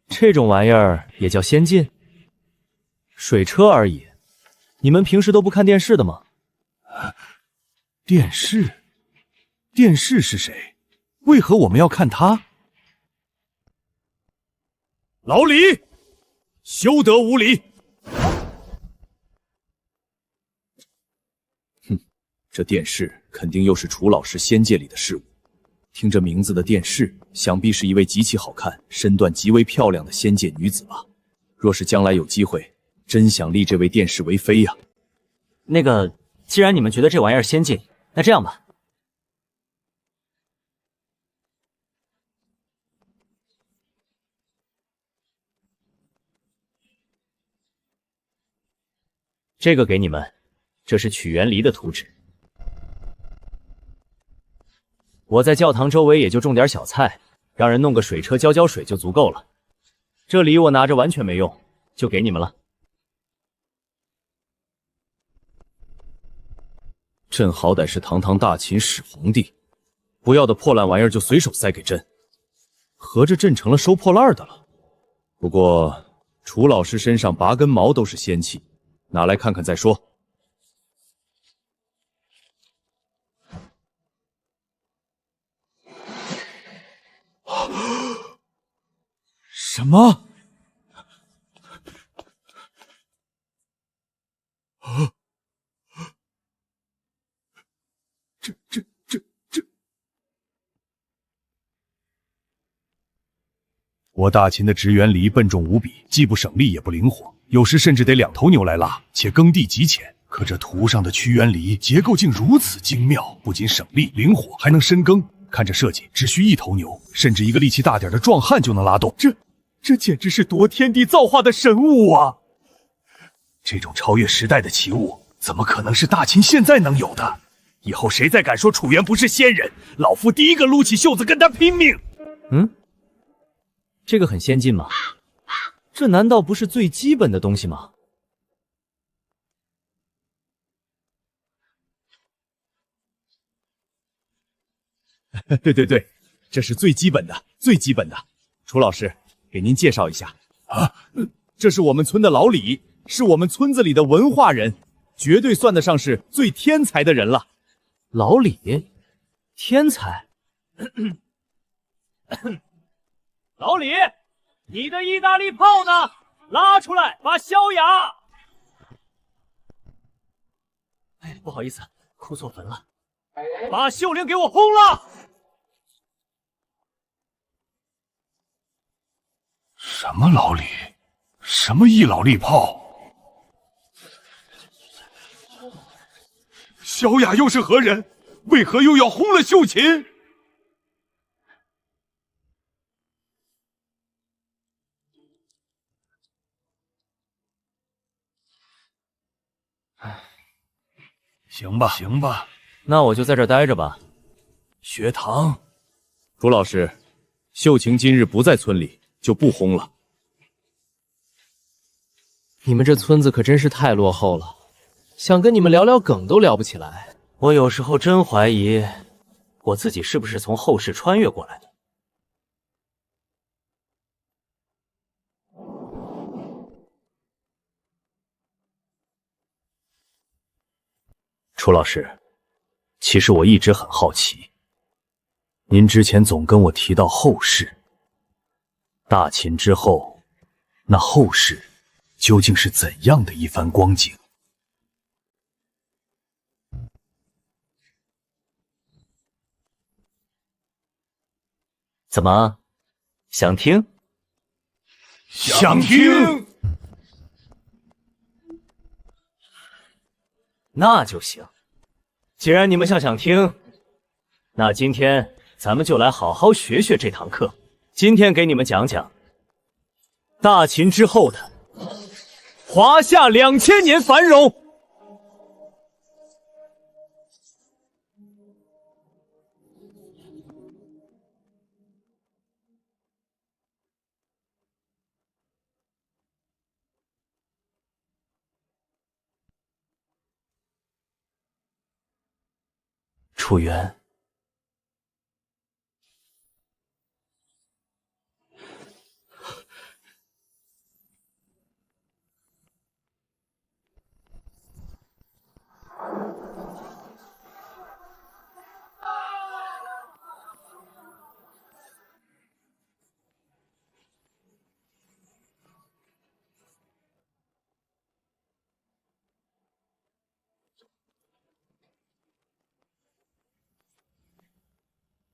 [SPEAKER 8] 这种玩意儿也叫先进？水车而已，你们平时都不看电视的吗？
[SPEAKER 13] 电视？电视是谁？为何我们要看他？
[SPEAKER 2] 老李，休得无礼！
[SPEAKER 13] 哼，这电视肯定又是楚老师仙界里的事物。听这名字的电视，想必是一位极其好看、身段极为漂亮的仙界女子吧？若是将来有机会，真想立这位电视为妃呀！
[SPEAKER 8] 那个，既然你们觉得这玩意儿先进，那这样吧。这个给你们，这是曲园离的图纸。我在教堂周围也就种点小菜，让人弄个水车浇水就足够了。这礼我拿着完全没用，就给你们了。
[SPEAKER 13] 朕好歹是堂堂大秦始皇帝，不要的破烂玩意儿就随手塞给朕，合着朕成了收破烂的了。不过楚老师身上拔根毛都是仙气，拿来看看再说。
[SPEAKER 2] 什么？
[SPEAKER 13] 我大秦的植园梨笨重无比，既不省力也不灵活，有时甚至得2头牛来拉，且耕地极浅。可这图上的屈原梨结构竟如此精妙，不仅省力灵活，还能深耕。看这设计，只需1头牛，甚至一个力气大点的壮汉就能拉动。
[SPEAKER 2] 这简直是夺天地造化的神物啊！
[SPEAKER 13] 这种超越时代的奇物，怎么可能是大秦现在能有的？以后谁再敢说楚原不是仙人，老夫第一个撸起袖子跟他拼命！
[SPEAKER 8] 这个很先进吗？这难道不是最基本的东西吗？
[SPEAKER 2] 对，这是最基本的，最基本的。楚老师，给您介绍一下啊，这是我们村的老李，是我们村子里的文化人，绝对算得上是最天才的人了。
[SPEAKER 8] 老李，天才？老李，你的意大利炮呢？拉出来，把萧雅。哎，不好意思，哭错坟了。把秀玲给我轰了！
[SPEAKER 13] 什么老李？什么一老力炮？萧雅又是何人？为何又要轰了秀琴？行吧，行吧，
[SPEAKER 7] 那我就在这儿待着吧。
[SPEAKER 2] 学堂，
[SPEAKER 7] 楚老师，秀琴今日不在村里，就不轰了。
[SPEAKER 14] 你们这村子可真是太落后了，想跟你们聊聊梗都聊不起来。
[SPEAKER 8] 我有时候真怀疑，我自己是不是从后世穿越过来的。楚老师，其实我一直很好奇，您之前总跟我提到后世，大秦之后，那后世究竟是怎样的一番光景？怎么，想听？
[SPEAKER 13] 想听。
[SPEAKER 8] 那就行。既然你们想听，那今天咱们就来好好学学这堂课。今天给你们讲讲大秦之后的华夏2000年繁荣。楚元，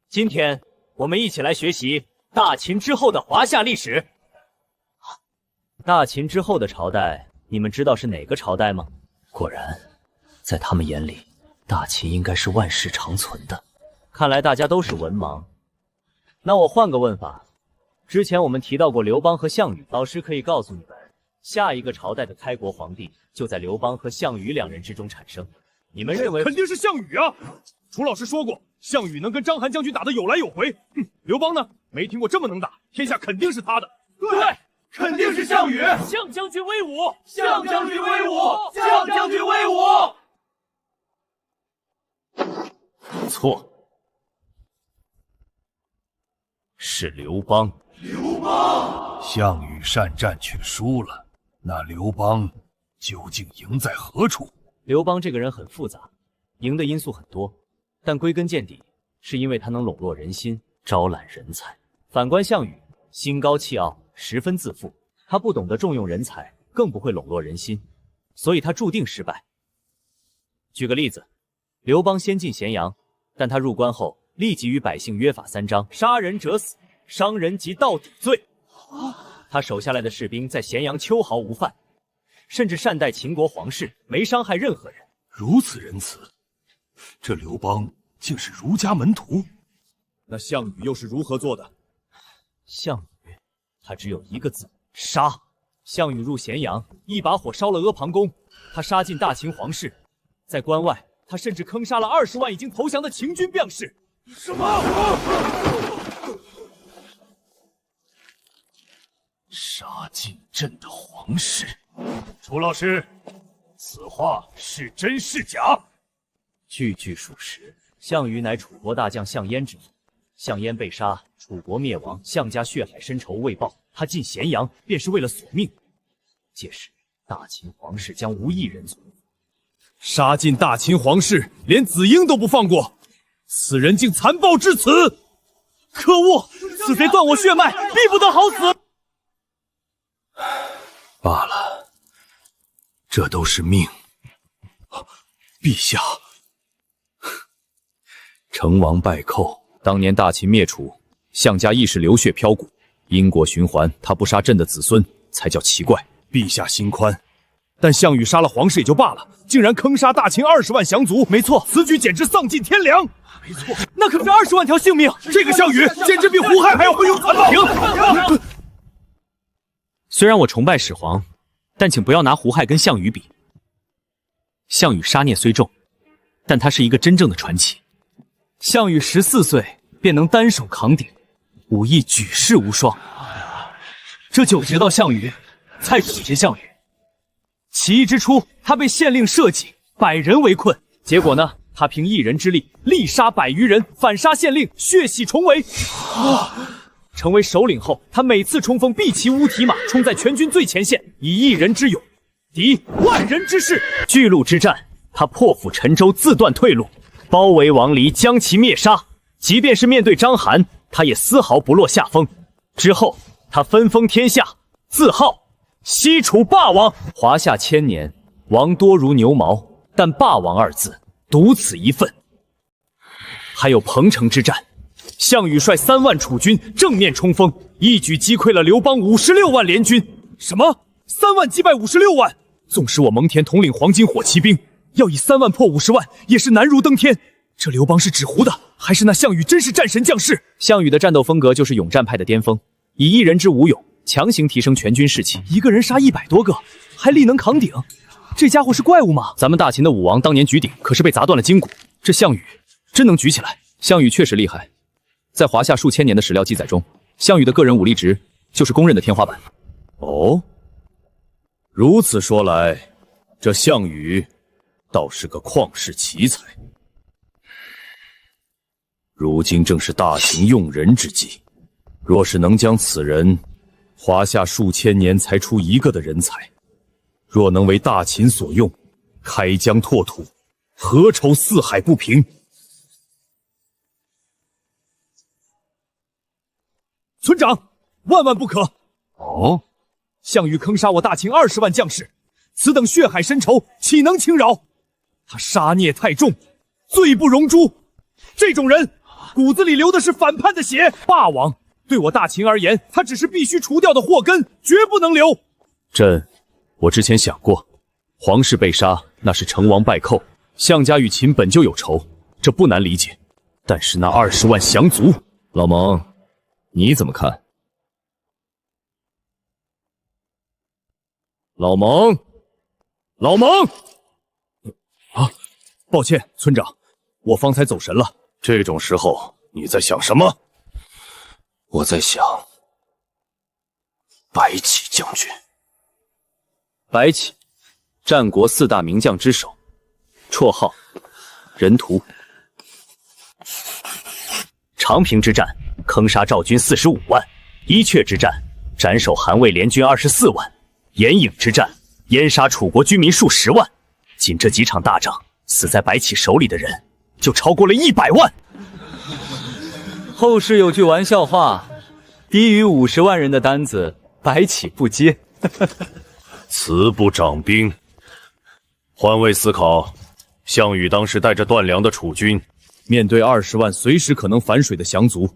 [SPEAKER 8] 今天我们一起来学习大秦之后的华夏历史。大秦之后的朝代，你们知道是哪个朝代吗？果然，在他们眼里，大秦应该是万世长存的。看来大家都是文盲。那我换个问法，之前我们提到过刘邦和项羽，老师可以告诉你们，下一个朝代的开国皇帝就在刘邦和项羽2人之中产生。你们认为？
[SPEAKER 2] 肯定是项羽啊！楚老师说过，项羽能跟章邯将军打得有来有回。刘邦呢？没听过这么能打，天下肯定是他的。
[SPEAKER 5] 对，肯定是项羽。
[SPEAKER 8] 项将军威武！
[SPEAKER 5] 项将军威武！项将军威武！
[SPEAKER 8] 错，是刘邦。
[SPEAKER 5] 刘邦，
[SPEAKER 13] 项羽善战却输了，那刘邦究竟赢在何处？
[SPEAKER 8] 刘邦这个人很复杂，赢的因素很多，但归根见底，是因为他能笼络人心，招揽人才。反观项羽，心高气傲，十分自负，他不懂得重用人才，更不会笼络人心，所以他注定失败。举个例子，刘邦先进咸阳，但他入关后立即与百姓约法3章：杀人者死，伤人及到底罪。他手下来的士兵在咸阳秋毫无犯，甚至善待秦国皇室，没伤害任何人。
[SPEAKER 13] 如此仁慈，这刘邦竟是儒家门徒？
[SPEAKER 2] 那项羽又是如何做的？
[SPEAKER 8] 项羽，他只有一个字：杀。项羽入咸阳，一把火烧了阿房宫，他杀尽大秦皇室。在关外，他甚至坑杀了20万已经投降的秦军将士。
[SPEAKER 5] 什么？
[SPEAKER 4] 杀尽朕的皇室？楚老师，此话是真是假？
[SPEAKER 8] 句句属实。项羽乃楚国大将项燕之子，项燕被杀，楚国灭亡，项家血海深仇未报，他进咸阳便是为了索命。届时，大秦皇室将无一人存。
[SPEAKER 2] 杀尽大秦皇室，连子婴都不放过，此人竟残暴至此！
[SPEAKER 8] 可恶！此贼断我血脉，必不得好死！
[SPEAKER 13] 罢了，这都是命。陛下，
[SPEAKER 2] 成王败寇，当年大秦灭楚，项家亦是流血飘骨，因果循环，他不杀朕的子孙才叫奇怪。陛下心宽，但项羽杀了皇室也就罢了，竟然坑杀大秦20万降卒。没错，此举简直丧尽天良。没错，
[SPEAKER 7] 那可是20万条性命。
[SPEAKER 2] 这个项羽简直比胡亥还要会用残暴。停！
[SPEAKER 8] 虽然我崇拜始皇，但请不要拿胡亥跟项羽比。项羽杀孽虽重，但他是一个真正的传奇。项羽14岁便能单手扛鼎，武艺举世无双。这9节到项羽，才9节项羽。起义之初，他被县令设计100人围困，结果呢，他凭一人之力力杀100余人，反杀县令，血洗重围。成为首领后，他每次冲锋必骑乌蹄马，冲在全军最前线，以1人之勇敌万人之势。巨鹿之战，他破釜沉舟，自断退路，包围王离，将其灭杀。即便是面对章邯，他也丝毫不落下风。之后，他分封天下，自号西楚霸王。华夏千年，王多如牛毛，但霸王2字独此一份。还有彭城之战，项羽率3万楚军正面冲锋，一举击溃了刘邦56万联军。
[SPEAKER 2] 什么？3万击败56万？纵使我蒙恬统领黄金火骑兵，要以3万破50万，也是难如登天。这刘邦是纸糊的，还是那项羽真是战神将士？
[SPEAKER 8] 项羽的战斗风格就是勇战派的巅峰，以1人之武勇强行提升全军士气。
[SPEAKER 7] 一个人杀100多个，还力能扛鼎，这家伙是怪物吗？
[SPEAKER 8] 咱们大秦的武王当年举鼎可是被砸断了筋骨，这项羽真能举起来？项羽确实厉害，在华夏数千年的史料记载中，项羽的个人武力值就是公认的天花板。
[SPEAKER 2] 哦，如此说来，这项羽倒是个旷世奇才。如今正是大秦用人之际，若是能将此人，华夏数千年才出一个的人才，若能为大秦所用，开疆拓土，何愁四海不平？村长，万万不可！
[SPEAKER 13] 哦，
[SPEAKER 2] 项羽坑杀我大秦20万将士，此等血海深仇，岂能轻饶？他杀孽太重，罪不容诛。这种人骨子里流的是反叛的血。霸王对我大秦而言，他只是必须除掉的祸根，绝不能留。我之前想过，皇室被杀那是成王败寇，项家与秦本就有仇，这不难理解。但是那20万降卒，老蒙，你怎么看？老蒙，啊，抱歉，村长，我方才走神了。这种时候你在想什么？
[SPEAKER 12] 我在想白起将军。
[SPEAKER 8] 白起，战国4大名将之首，绰号人屠。长平之战坑杀赵军45万，伊阙之战斩首韩魏联军24万，偃影之战淹杀楚国居民数10万。仅这几场大仗，死在白起手里的人就超过了100万。后世有句玩笑话，低于50万人的单子，白起不接。
[SPEAKER 4] 慈不掌兵。换位思考，项羽当时带着断粮的楚军，
[SPEAKER 2] 面对20万随时可能反水的降卒，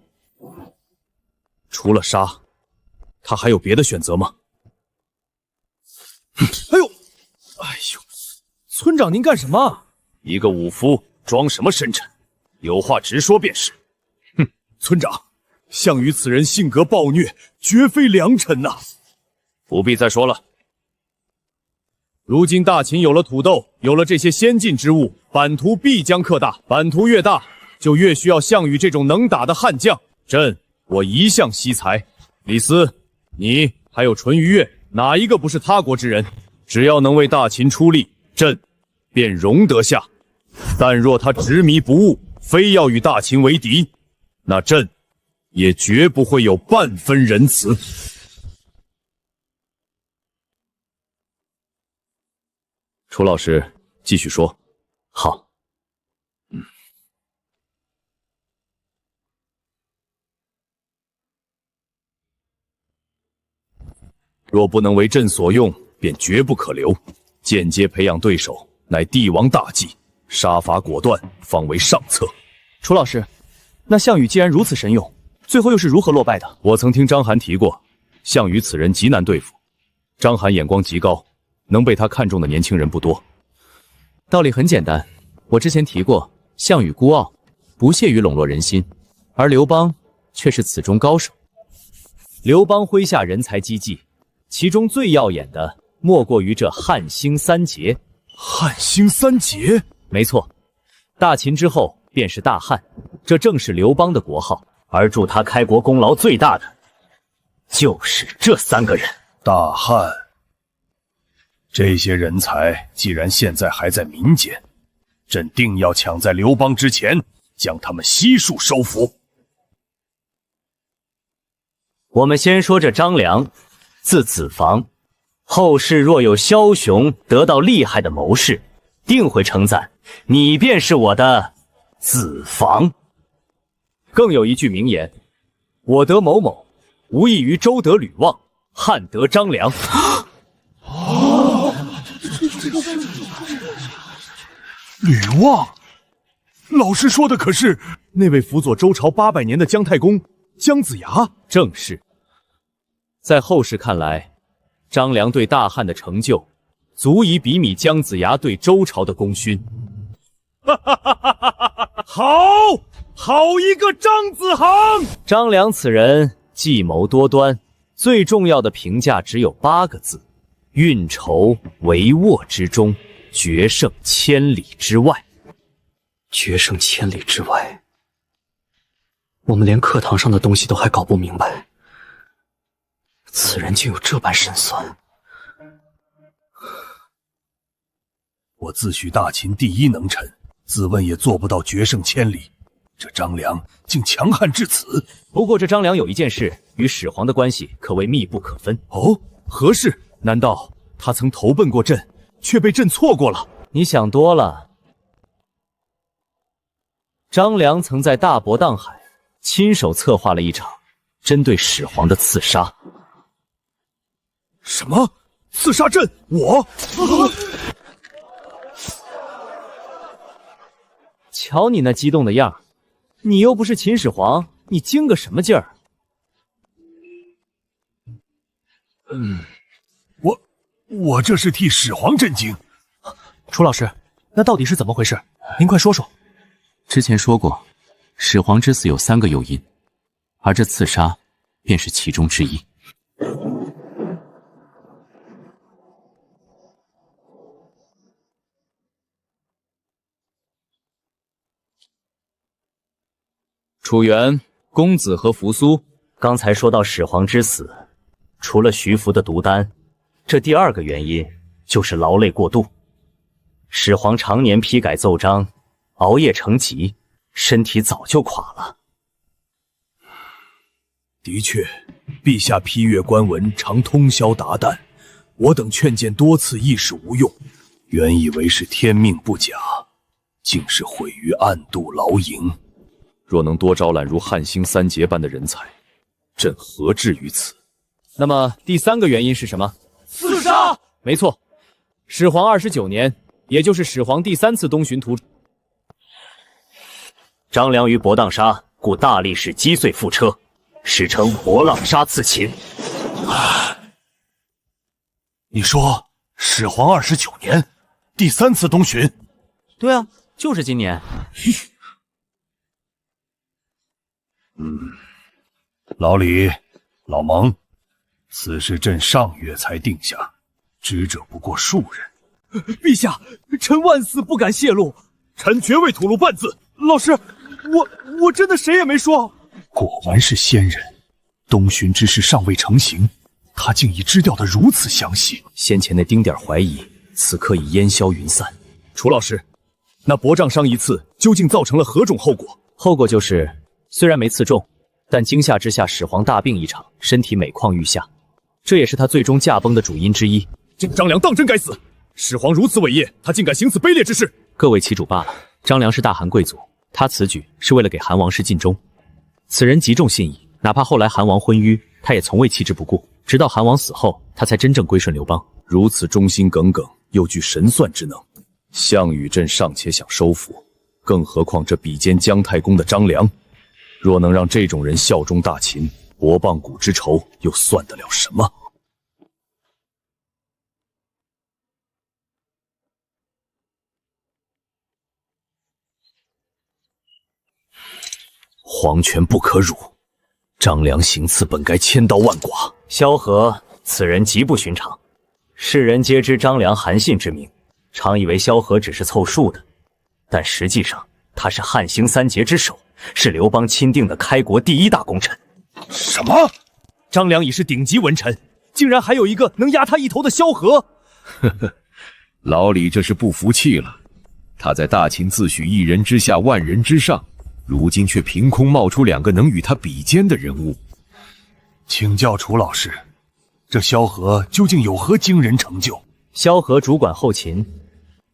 [SPEAKER 2] 除了杀，他还有别的选择吗？哎呦，村长您干什么？
[SPEAKER 4] 一个武夫装什么深沉？有话直说便是。
[SPEAKER 2] 哼，村长，项羽此人性格暴虐，绝非良臣呐。
[SPEAKER 4] 不必再说了。
[SPEAKER 2] 如今大秦有了土豆，有了这些先进之物，版图必将扩大。版图越大，就越需要项羽这种能打的悍将。我一向惜才。李斯，你还有淳于越，哪一个不是他国之人？只要能为大秦出力，朕便容得下。但若他执迷不悟，非要与大秦为敌，那朕也绝不会有半分仁慈。楚老师，继续说。
[SPEAKER 8] 好。
[SPEAKER 2] 若不能为朕所用，便绝不可留。间接培养对手，乃帝王大忌，杀伐果断，方为上策。
[SPEAKER 8] 楚老师，那项羽既然如此神勇，
[SPEAKER 7] 最后又是如何落败的？
[SPEAKER 2] 我曾听章邯提过，项羽此人极难对付。章邯眼光极高，能被他看中的年轻人不多。
[SPEAKER 7] 道理很简单，我之前提过，项羽孤傲，不屑于笼络人心，而刘邦却是此中高手。
[SPEAKER 8] 刘邦麾下人才济济，其中最耀眼的莫过于这汉兴三杰。
[SPEAKER 13] 汉兴三杰，
[SPEAKER 8] 没错，大秦之后便是大汉，这正是刘邦的国号。而助他开国功劳最大的，就是这3个人。
[SPEAKER 13] 大汉，这些人才既然现在还在民间，朕定要抢在刘邦之前，将他们悉数收服。
[SPEAKER 8] 我们先说这张良，字子房，后世若有枭雄得到厉害的谋士，定会称赞你便是我的子房。更有一句名言：我得某某，无异于周得吕望，汉得张良。
[SPEAKER 13] 吕望，老师说的可是
[SPEAKER 2] 那位辅佐周朝800年的姜太公姜子牙？
[SPEAKER 8] 正是。在后世看来，张良对大汉的成就，足以比拟姜子牙对周朝的功勋。好一个张子航！张良此人计谋多端，最重要的评价只有8个字：运筹帷幄之中，决胜千里之外。
[SPEAKER 3] 决胜千里之外，我们连课堂上的东西都还搞不明白，此人竟有这般神算。
[SPEAKER 13] 我自诩大秦第一能臣，自问也做不到决胜千里。这张良竟强悍至此。
[SPEAKER 8] 不过这张良有一件事与始皇的关系可谓密不可分。
[SPEAKER 2] 哦，何事？难道他曾投奔过朕，却被朕错过了？
[SPEAKER 8] 你想多了。张良曾在大伯荡海亲手策划了一场针对始皇的刺杀。
[SPEAKER 2] 什么？刺杀朕？我？
[SPEAKER 8] 瞧你那激动的样，你又不是秦始皇，你惊个什么劲儿？
[SPEAKER 13] 我这是替始皇震惊。
[SPEAKER 3] 楚老师，那到底是怎么回事？您快说说。
[SPEAKER 7] 之前说过，始皇之死有3个诱因，而这刺杀便是其中之一。楚原、公子和扶苏，
[SPEAKER 8] 刚才说到始皇之死，除了徐福的毒丹，这第2个原因就是劳累过度。始皇常年批改奏章，熬夜成疾，身体早就垮了。
[SPEAKER 13] 的确，陛下批阅官文常通宵达旦，我等劝谏多次亦是无用。原以为是天命不假，竟是毁于暗度劳营。
[SPEAKER 2] 若能多招揽如汉兴三杰般的人才，朕何至于此？
[SPEAKER 7] 那么第3个原因是什么？
[SPEAKER 5] 刺杀！
[SPEAKER 7] 没错，始皇29年，也就是始皇第3次东巡途，
[SPEAKER 8] 张良于博荡沙，故大力士击碎覆车，史称博浪沙刺秦。
[SPEAKER 13] 你说始皇29年，第3次东巡？
[SPEAKER 7] 对啊，就是今年。
[SPEAKER 13] 老李、老蒙，此事朕上月才定下，知者不过数人。
[SPEAKER 2] 陛下，臣万死不敢泄露，臣绝未吐露半字。老师，我真的谁也没说。
[SPEAKER 13] 果然是仙人，东巡之事尚未成型，他竟已知调得如此详细。
[SPEAKER 8] 先前那丁点怀疑，此刻已烟消云散。
[SPEAKER 2] 楚老师，那薄杖伤一次究竟造成了何种后果？
[SPEAKER 8] 后果就是，虽然没刺中，但惊吓之下，始皇大病一场，身体每况愈下，这也是他最终驾崩的主因之一。
[SPEAKER 2] 张良当真该死！始皇如此伟业，他竟敢行此卑劣之事！
[SPEAKER 8] 各为其主罢了。张良是大韩贵族，他此举是为了给韩王室尽忠。此人极重信义，哪怕后来韩王昏庸，他也从未弃之不顾。直到韩王死后，他才真正归顺刘邦。
[SPEAKER 2] 如此忠心耿耿，又具神算之能，项羽朕尚且想收服，更何况这比肩姜太公的张良。若能让这种人效忠大秦，博棒谷之仇又算得了什么？皇权不可辱，张良行刺本该千刀万剐。
[SPEAKER 8] 萧何此人极不寻常，世人皆知张良韩信之名，常以为萧何只是凑数的，但实际上他是汉兴三杰之首，是刘邦钦定的开国第一大功臣。
[SPEAKER 2] 什么？张良已是顶级文臣，竟然还有一个能压他一头的萧何？
[SPEAKER 15] 呵呵，老李这是不服气了。他在大秦自诩一人之下，万人之上，如今却凭空冒出2个能与他比肩的人物。
[SPEAKER 13] 请教楚老师，这萧何究竟有何惊人成就？
[SPEAKER 8] 萧何主管后勤，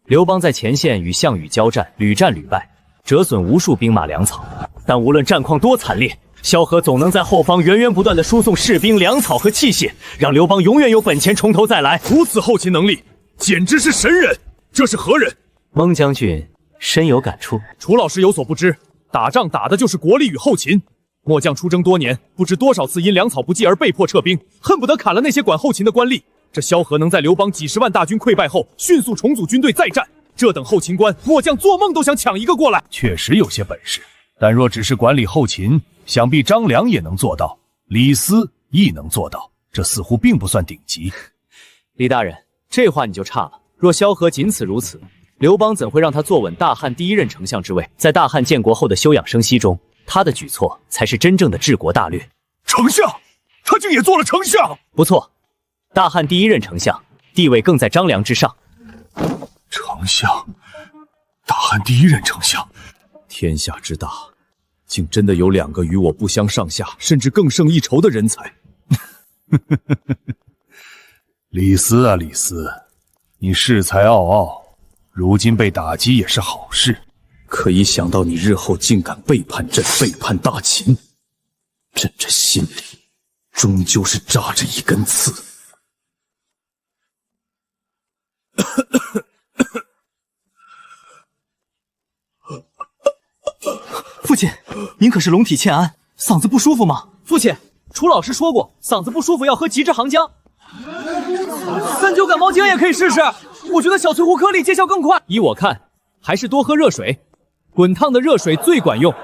[SPEAKER 8] 刘邦在前线与项羽交战，屡战屡败，折损无数兵马粮草。但无论战况多惨烈，萧何总能在后方源源不断的输送士兵、粮草和器械，让刘邦永远有本钱从头再来。
[SPEAKER 2] 如此后勤能力，简直是神人！这是何人？
[SPEAKER 8] 孟将军深有感触。
[SPEAKER 2] 楚老师有所不知，打仗打的就是国力与后勤。末将出征多年，不知多少次因粮草不济而被迫撤兵，恨不得砍了那些管后勤的官吏。这萧何能在刘邦几十万大军溃败后，迅速重组军队再战，这等后勤官，末将做梦都想抢一个过来。
[SPEAKER 13] 确实有些本事，但若只是管理后勤，想必张良也能做到，李斯亦能做到，这似乎并不算顶级。
[SPEAKER 7] 李大人，这话你就差了。若萧何仅此如此，刘邦怎会让他坐稳大汉第一任丞相之位？
[SPEAKER 8] 在大汉建国后的休养生息中，他的举措才是真正的治国大略。
[SPEAKER 2] 丞相，他竟也做了丞相！
[SPEAKER 8] 不错，大汉第一任丞相，地位更在张良之上。
[SPEAKER 13] 丞相，大汉第一任丞相，
[SPEAKER 2] 天下之大，竟真的有2个与我不相上下，甚至更胜一筹的人才。
[SPEAKER 13] 李斯啊，李斯，你恃才傲傲，如今被打击也是好事。
[SPEAKER 2] 可一想到你日后竟敢背叛朕、背叛大秦，朕这心里终究是扎着一根刺。
[SPEAKER 3] 父亲，您可是龙体欠安，嗓子不舒服吗？
[SPEAKER 7] 父亲，楚老师说过，嗓子不舒服要喝极致杭姜。3-9感冒精也可以试试，我觉得小翠湖颗粒见效更快。依我看，还是多喝热水，滚烫的热水最管用。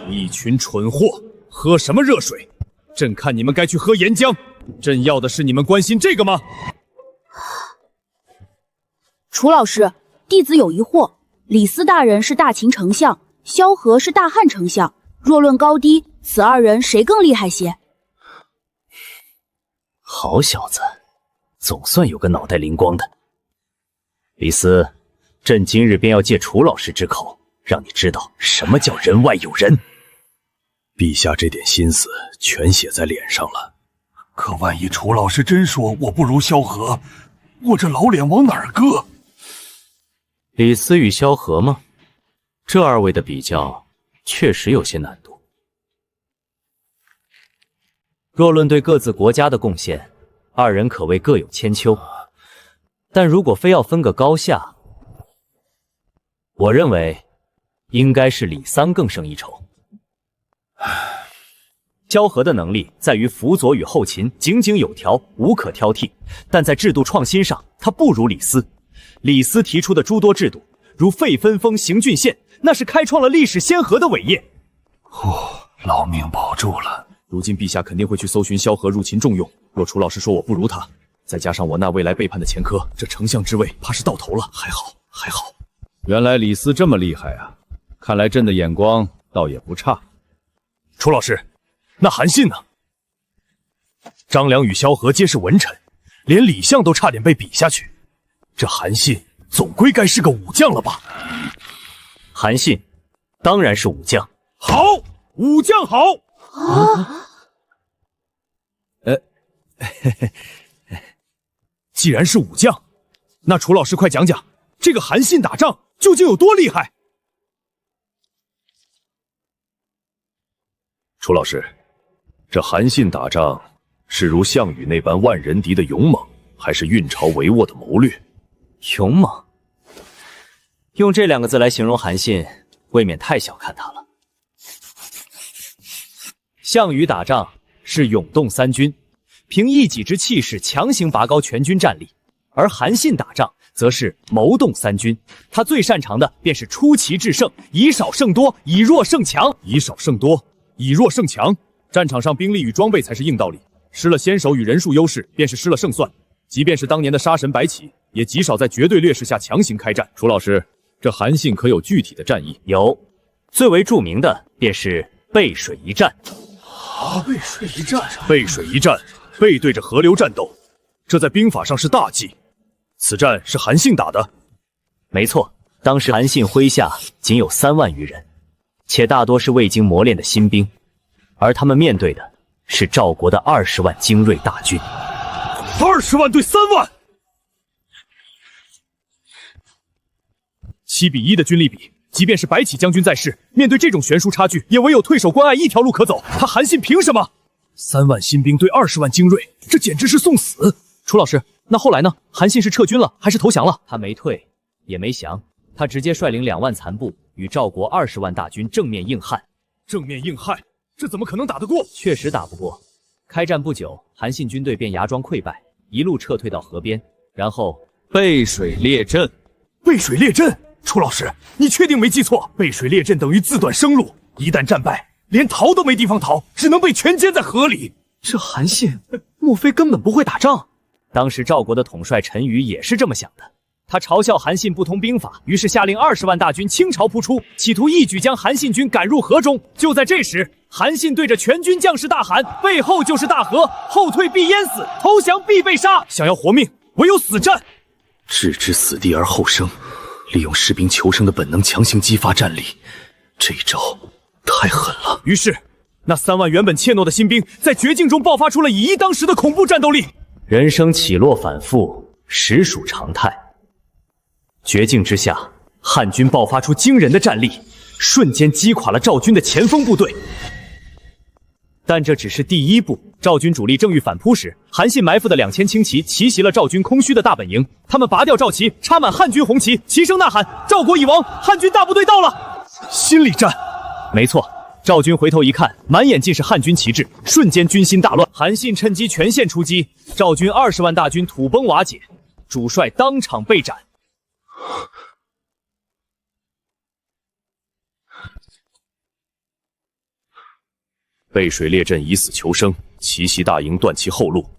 [SPEAKER 2] 一群蠢货，喝什么热水？朕看你们该去喝岩浆。朕要的是你们关心这个吗？
[SPEAKER 10] 楚老师，弟子有疑惑，李斯大人是大秦丞相，萧何是大汉丞相，若论高低，此2人谁更厉害些？
[SPEAKER 8] 好小子，总算有个脑袋灵光的。李斯，朕今日便要借楚老师之口，让你知道什么叫人外有人。
[SPEAKER 2] 陛下这点心思全写在脸上了。
[SPEAKER 13] 可万一楚老师真说我不如萧何，我这老脸往哪儿搁？
[SPEAKER 8] 李斯与萧何吗？这2位的比较确实有些难度。若论对各自国家的贡献，2人可谓各有千秋。但如果非要分个高下，我认为应该是李3更胜一筹。萧何的能力在于辅佐与后勤井井有条，无可挑剔，但在制度创新上，他不如李斯。李斯提出的诸多制度，如废分封、行郡县，那是开创了历史先河的伟业。
[SPEAKER 13] 老命保住了。
[SPEAKER 2] 如今陛下肯定会去搜寻萧何入秦重用，若楚老师说我不如他，再加上我那未来背叛的前科，这丞相之位怕是到头了。还好，还好。
[SPEAKER 15] 原来李斯这么厉害啊！看来朕的眼光倒也不差。
[SPEAKER 2] 楚老师，那韩信呢？张良与萧何皆是文臣，连李相都差点被比下去，这韩信总归该是个武将了吧？
[SPEAKER 8] 韩信当然是武将。
[SPEAKER 2] 好，武将好。既然是武将，那楚老师快讲讲，这个韩信打仗究竟有多厉害？楚老师，这韩信打仗是如项羽那般万人敌的勇猛，还是运筹帷幄的谋略？
[SPEAKER 8] 勇猛，用这2个字来形容韩信，未免太小看他了。项羽打仗是涌动三军，凭一己之气势强行拔高全军战力，而韩信打仗则是谋动三军，他最擅长的便是出奇制胜，以少胜多，以弱胜强。
[SPEAKER 2] 以少胜多，以弱胜强。战场上兵力与装备才是硬道理，失了先手与人数优势，便是失了胜算。即便是当年的杀神白起，也极少在绝对劣势下强行开战。楚老师，这韩信可有具体的战役？
[SPEAKER 8] 有，最为著名的便是背水一战。
[SPEAKER 2] 背水一战，背水一战，背对着河流战斗，这在兵法上是大忌。此战是韩信打的？
[SPEAKER 8] 没错，当时韩信麾下仅有3万余人，且大多是未经磨练的新兵，而他们面对的是赵国的20万精锐大军。
[SPEAKER 2] 20万对3万，7比1的军力比，即便是白起将军在世，面对这种悬殊差距，也唯有退守关隘一条路可走。他韩信凭什么？3万新兵对20万精锐，这简直是送死！
[SPEAKER 7] 楚老师，那后来呢？韩信是撤军了，还是投降了？
[SPEAKER 8] 他没退，也没降，他直接率领2万残部与赵国20万大军正面硬汉。
[SPEAKER 2] 正面硬汉，这怎么可能打得过？
[SPEAKER 8] 确实打不过。开战不久，韩信军队便佯装溃败，一路撤退到河边，然后
[SPEAKER 7] 背水列阵。
[SPEAKER 2] 背水列阵？楚老师，你确定没记错？背水列阵等于自断生路，一旦战败，连逃都没地方逃，只能被全歼在河里。
[SPEAKER 7] 这韩信，莫非根本不会打仗？
[SPEAKER 8] 当时赵国的统帅陈馀也是这么想的，他嘲笑韩信不通兵法，于是下令20万大军倾巢扑出，企图一举将韩信军赶入河中。就在这时，韩信对着全军将士大喊：“背后就是大河，后退必淹死，投降必被杀。
[SPEAKER 2] 想要活命，唯有死战。”
[SPEAKER 16] 置之死地而后生，利用士兵求生的本能强行激发战力，这一招太狠了。
[SPEAKER 2] 于是，那3万原本怯懦的新兵，在绝境中爆发出了以一当十的恐怖战斗力。
[SPEAKER 8] 人生起落反复，实属常态。绝境之下，汉军爆发出惊人的战力，瞬间击垮了赵军的前锋部队。但这只是第一步，赵军主力正欲反扑时，韩信埋伏的2000轻骑奇袭了赵军空虚的大本营。他们拔掉赵旗，插满汉军红旗，齐声呐喊：“赵国已亡，汉军大部队到了！”
[SPEAKER 2] 心理战，
[SPEAKER 8] 没错。赵军回头一看，满眼尽是汉军旗帜，瞬间军心大乱。韩信趁机全线出击，赵军20万大军土崩瓦解，主帅当场被斩。
[SPEAKER 2] 背水列阵，以死求生，奇袭大营，断其后路。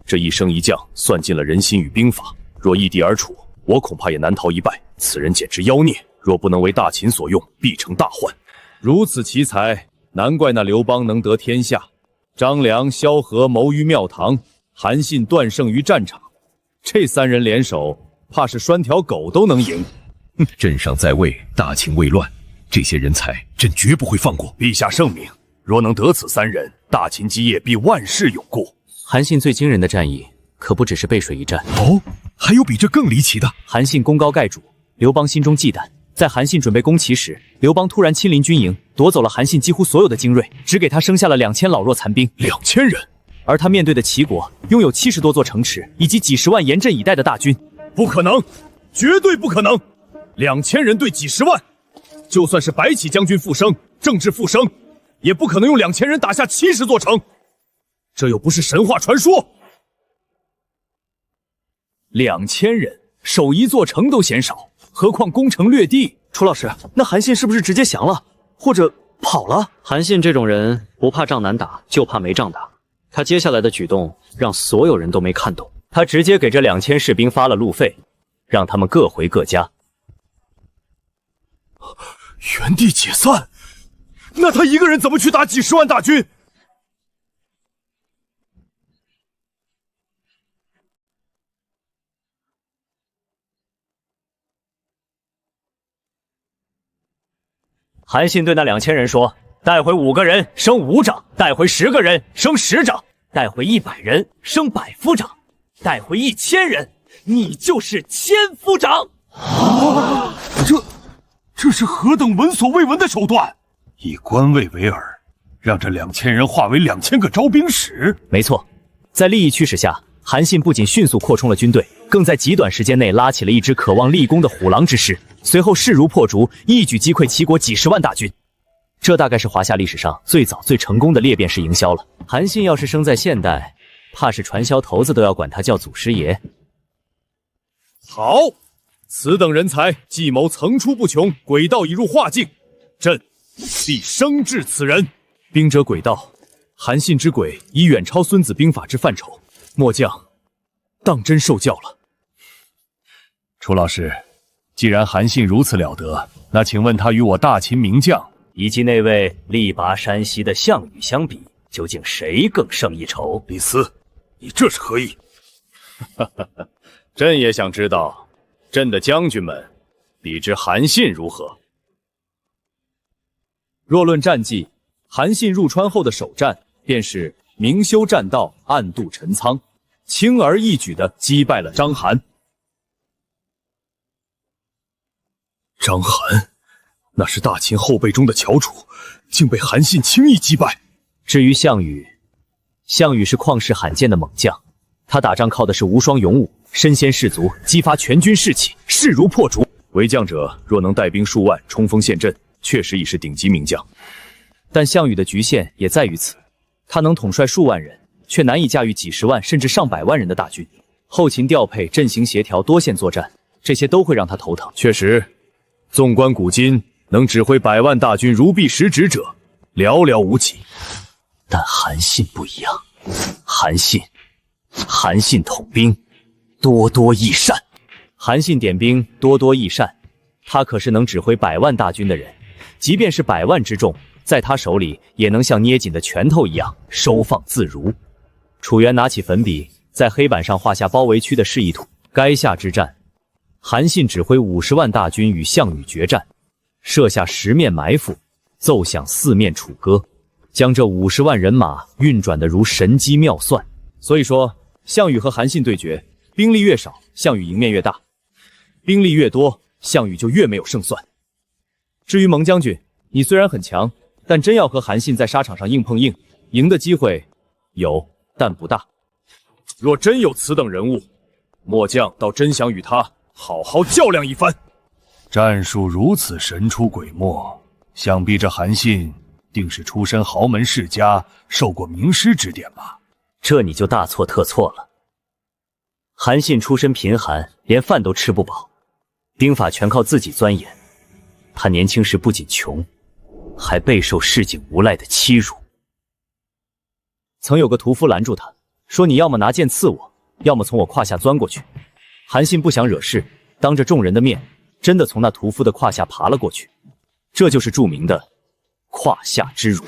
[SPEAKER 2] 这一升一降，算尽了人心与兵法。若易地而处，我恐怕也难逃一败。此人简直妖孽，若不能为大秦所用，必成大患。如此奇才，难怪那刘邦能得天下。张良、萧何谋于庙堂，韩信断胜于战场。这3人联手，怕是拴条狗都能赢。
[SPEAKER 15] 朕上在位，大秦未乱，这些人才，朕绝不会放过。
[SPEAKER 2] 陛下圣明，若能得此3人，大秦基业必万世永固。
[SPEAKER 8] 韩信最惊人的战役，可不只是背水一战
[SPEAKER 15] 哦，还有比这更离奇的。
[SPEAKER 8] 韩信功高盖主，刘邦心中忌惮。在韩信准备攻齐时，刘邦突然亲临军营，夺走了韩信几乎所有的精锐，只给他生下了2000老弱残兵。
[SPEAKER 2] 2000人，
[SPEAKER 8] 而他面对的齐国拥有70多座城池，以及几十万严阵以待的大军。
[SPEAKER 2] 不可能，绝对不可能！2000人对几十万，就算是白起将军复生，政治复生，也不可能用2000人打下70座城。这又不是神话传说。2000人守一座城都嫌少，何况攻城略地？
[SPEAKER 3] 楚老师，那韩信是不是直接降了，或者跑了？
[SPEAKER 7] 韩信这种人不怕仗难打，就怕没仗打。他接下来的举动让所有人都没看懂。
[SPEAKER 8] 他直接给这2000士兵发了路费，让他们各回各家。
[SPEAKER 2] 原地解散？那他一个人怎么去打几十万大军？
[SPEAKER 8] 韩信对那2000人说：“带回5个人升5长，带回10个人升10长，带回100人升100夫长，带回1000人，你就是1000夫长。”
[SPEAKER 13] 这是何等闻所未闻的手段！以官位为饵，让这2000人化为2000个招兵使。
[SPEAKER 8] 没错，在利益驱使下，韩信不仅迅速扩充了军队，更在极短时间内拉起了一支渴望立功的虎狼之师。随后势如破竹，一举击溃齐国几十万大军。这大概是华夏历史上最早最成功的裂变式营销了。韩信要是生在现代，怕是传销头子都要管他叫祖师爷。
[SPEAKER 2] 好，此等人才，计谋层出不穷，诡道已入化境，朕必升治此人。兵者诡道，韩信之诡已远超孙子兵法之范畴，末将当真受教了。楚老师，既然韩信如此了得，那请问他与我大秦名将
[SPEAKER 8] 以及那位力拔山兮的项羽相比，究竟谁更胜一筹？
[SPEAKER 2] 李斯，你这是何意？朕也想知道，朕的将军们比之韩信如何？若论战绩，韩信入川后的首战便是明修栈道，暗度陈仓，轻而易举地击败了章邯。章邯，那是大秦后辈中的翘楚，竟被韩信轻易击败。
[SPEAKER 8] 至于项羽，项羽是旷世罕见的猛将，他打仗靠的是无双勇武，身先士卒，激发全军士气，势如破竹。
[SPEAKER 2] 为将者若能带兵数万，冲锋陷阵，确实已是顶级名将。
[SPEAKER 8] 但项羽的局限也在于此，他能统帅数万人，却难以驾驭几十万甚至上百万人的大军。后勤调配、阵型协调、多线作战，这些都会让他头疼。
[SPEAKER 2] 确实，纵观古今，能指挥100万大军如臂使指者寥寥无几。
[SPEAKER 8] 但韩信不一样，韩信统兵多多益善。韩信点兵多多益善，他可是能指挥100万大军的人，即便是100万之众，在他手里也能像捏紧的拳头一样收放自如。楚原拿起粉笔，在黑板上画下包围区的示意图。垓下之战，韩信指挥50万大军与项羽决战，设下10面埋伏，奏响4面楚歌，将这50万人马运转得如神机妙算。
[SPEAKER 2] 所以说，项羽和韩信对决，兵力越少，项羽赢面越大；兵力越多，项羽就越没有胜算。至于蒙将军，你虽然很强，但真要和韩信在沙场上硬碰硬，赢的机会有，但不大。若真有此等人物，末将倒真想与他好好较量一番。战术如此神出鬼没，想必这韩信定是出身豪门世家，受过名师指点吧？
[SPEAKER 8] 这你就大错特错了。韩信出身贫寒，连饭都吃不饱，兵法全靠自己钻研。他年轻时不仅穷，还备受市井无赖的欺辱。曾有个屠夫拦住他，说：“你要么拿剑刺我，要么从我胯下钻过去。”韩信不想惹事，当着众人的面，真的从那屠夫的胯下爬了过去。这就是著名的胯下之辱。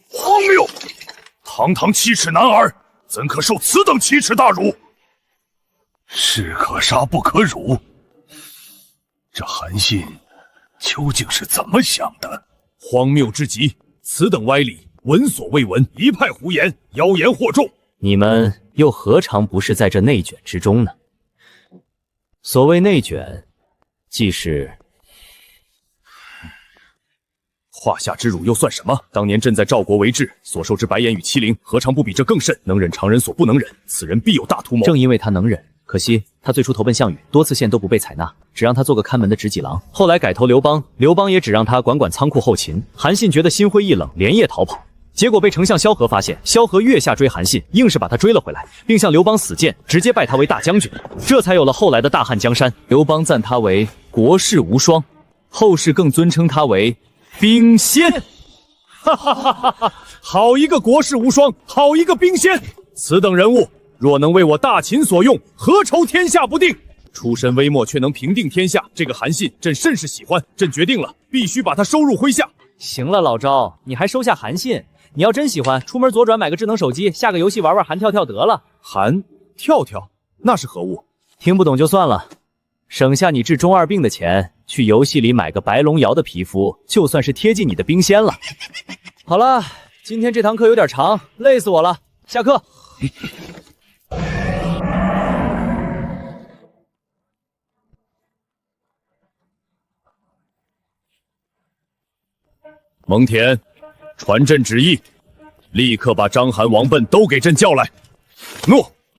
[SPEAKER 5] 荒谬！堂堂7尺男儿，怎可受此等奇耻大辱？士可杀不可辱。这韩信究竟是怎么想的？
[SPEAKER 2] 荒谬之极！此等歪理，闻所未闻，一派胡言，妖言惑众。
[SPEAKER 8] 你们又何尝不是在这内卷之中呢？所谓内卷，即是……
[SPEAKER 2] 胯下之辱又算什么？当年朕在赵国为质，所受之白眼与欺凌，何尝不比这更甚？能忍常人所不能忍，此人必有大图谋。
[SPEAKER 8] 正因为他能忍，可惜他最初投奔项羽，多次献都不被采纳，只让他做个看门的执戟郎。后来改投刘邦，刘邦也只让他管仓库后勤。韩信觉得心灰意冷，连夜逃跑，结果被丞相萧何发现，萧何月下追韩信，硬是把他追了回来，并向刘邦死谏，直接拜他为大将军，这才有了后来的大汉江山。刘邦赞他为国士无双，后世更尊称他为兵仙。
[SPEAKER 2] 哈哈哈哈哈！好一个国士无双，好一个兵仙！此等人物，若能为我大秦所用，何愁天下不定？出身微末却能平定天下，这个韩信朕甚是喜欢。朕决定了，必须把他收入麾下。
[SPEAKER 7] 行了，老赵，你还收下韩信？你要真喜欢，出门左转买个智能手机，下个游戏玩玩韩跳跳得了。
[SPEAKER 2] 韩跳跳那是何物？
[SPEAKER 7] 听不懂就算了，省下你治中二病的钱，去游戏里买个白龙瑶的皮肤，就算是贴近你的兵仙了。好了，今天这堂课有点长，累死我了，下课。
[SPEAKER 2] 蒙恬，传朕旨意，立刻把章邯、王贲都给朕叫来。诺。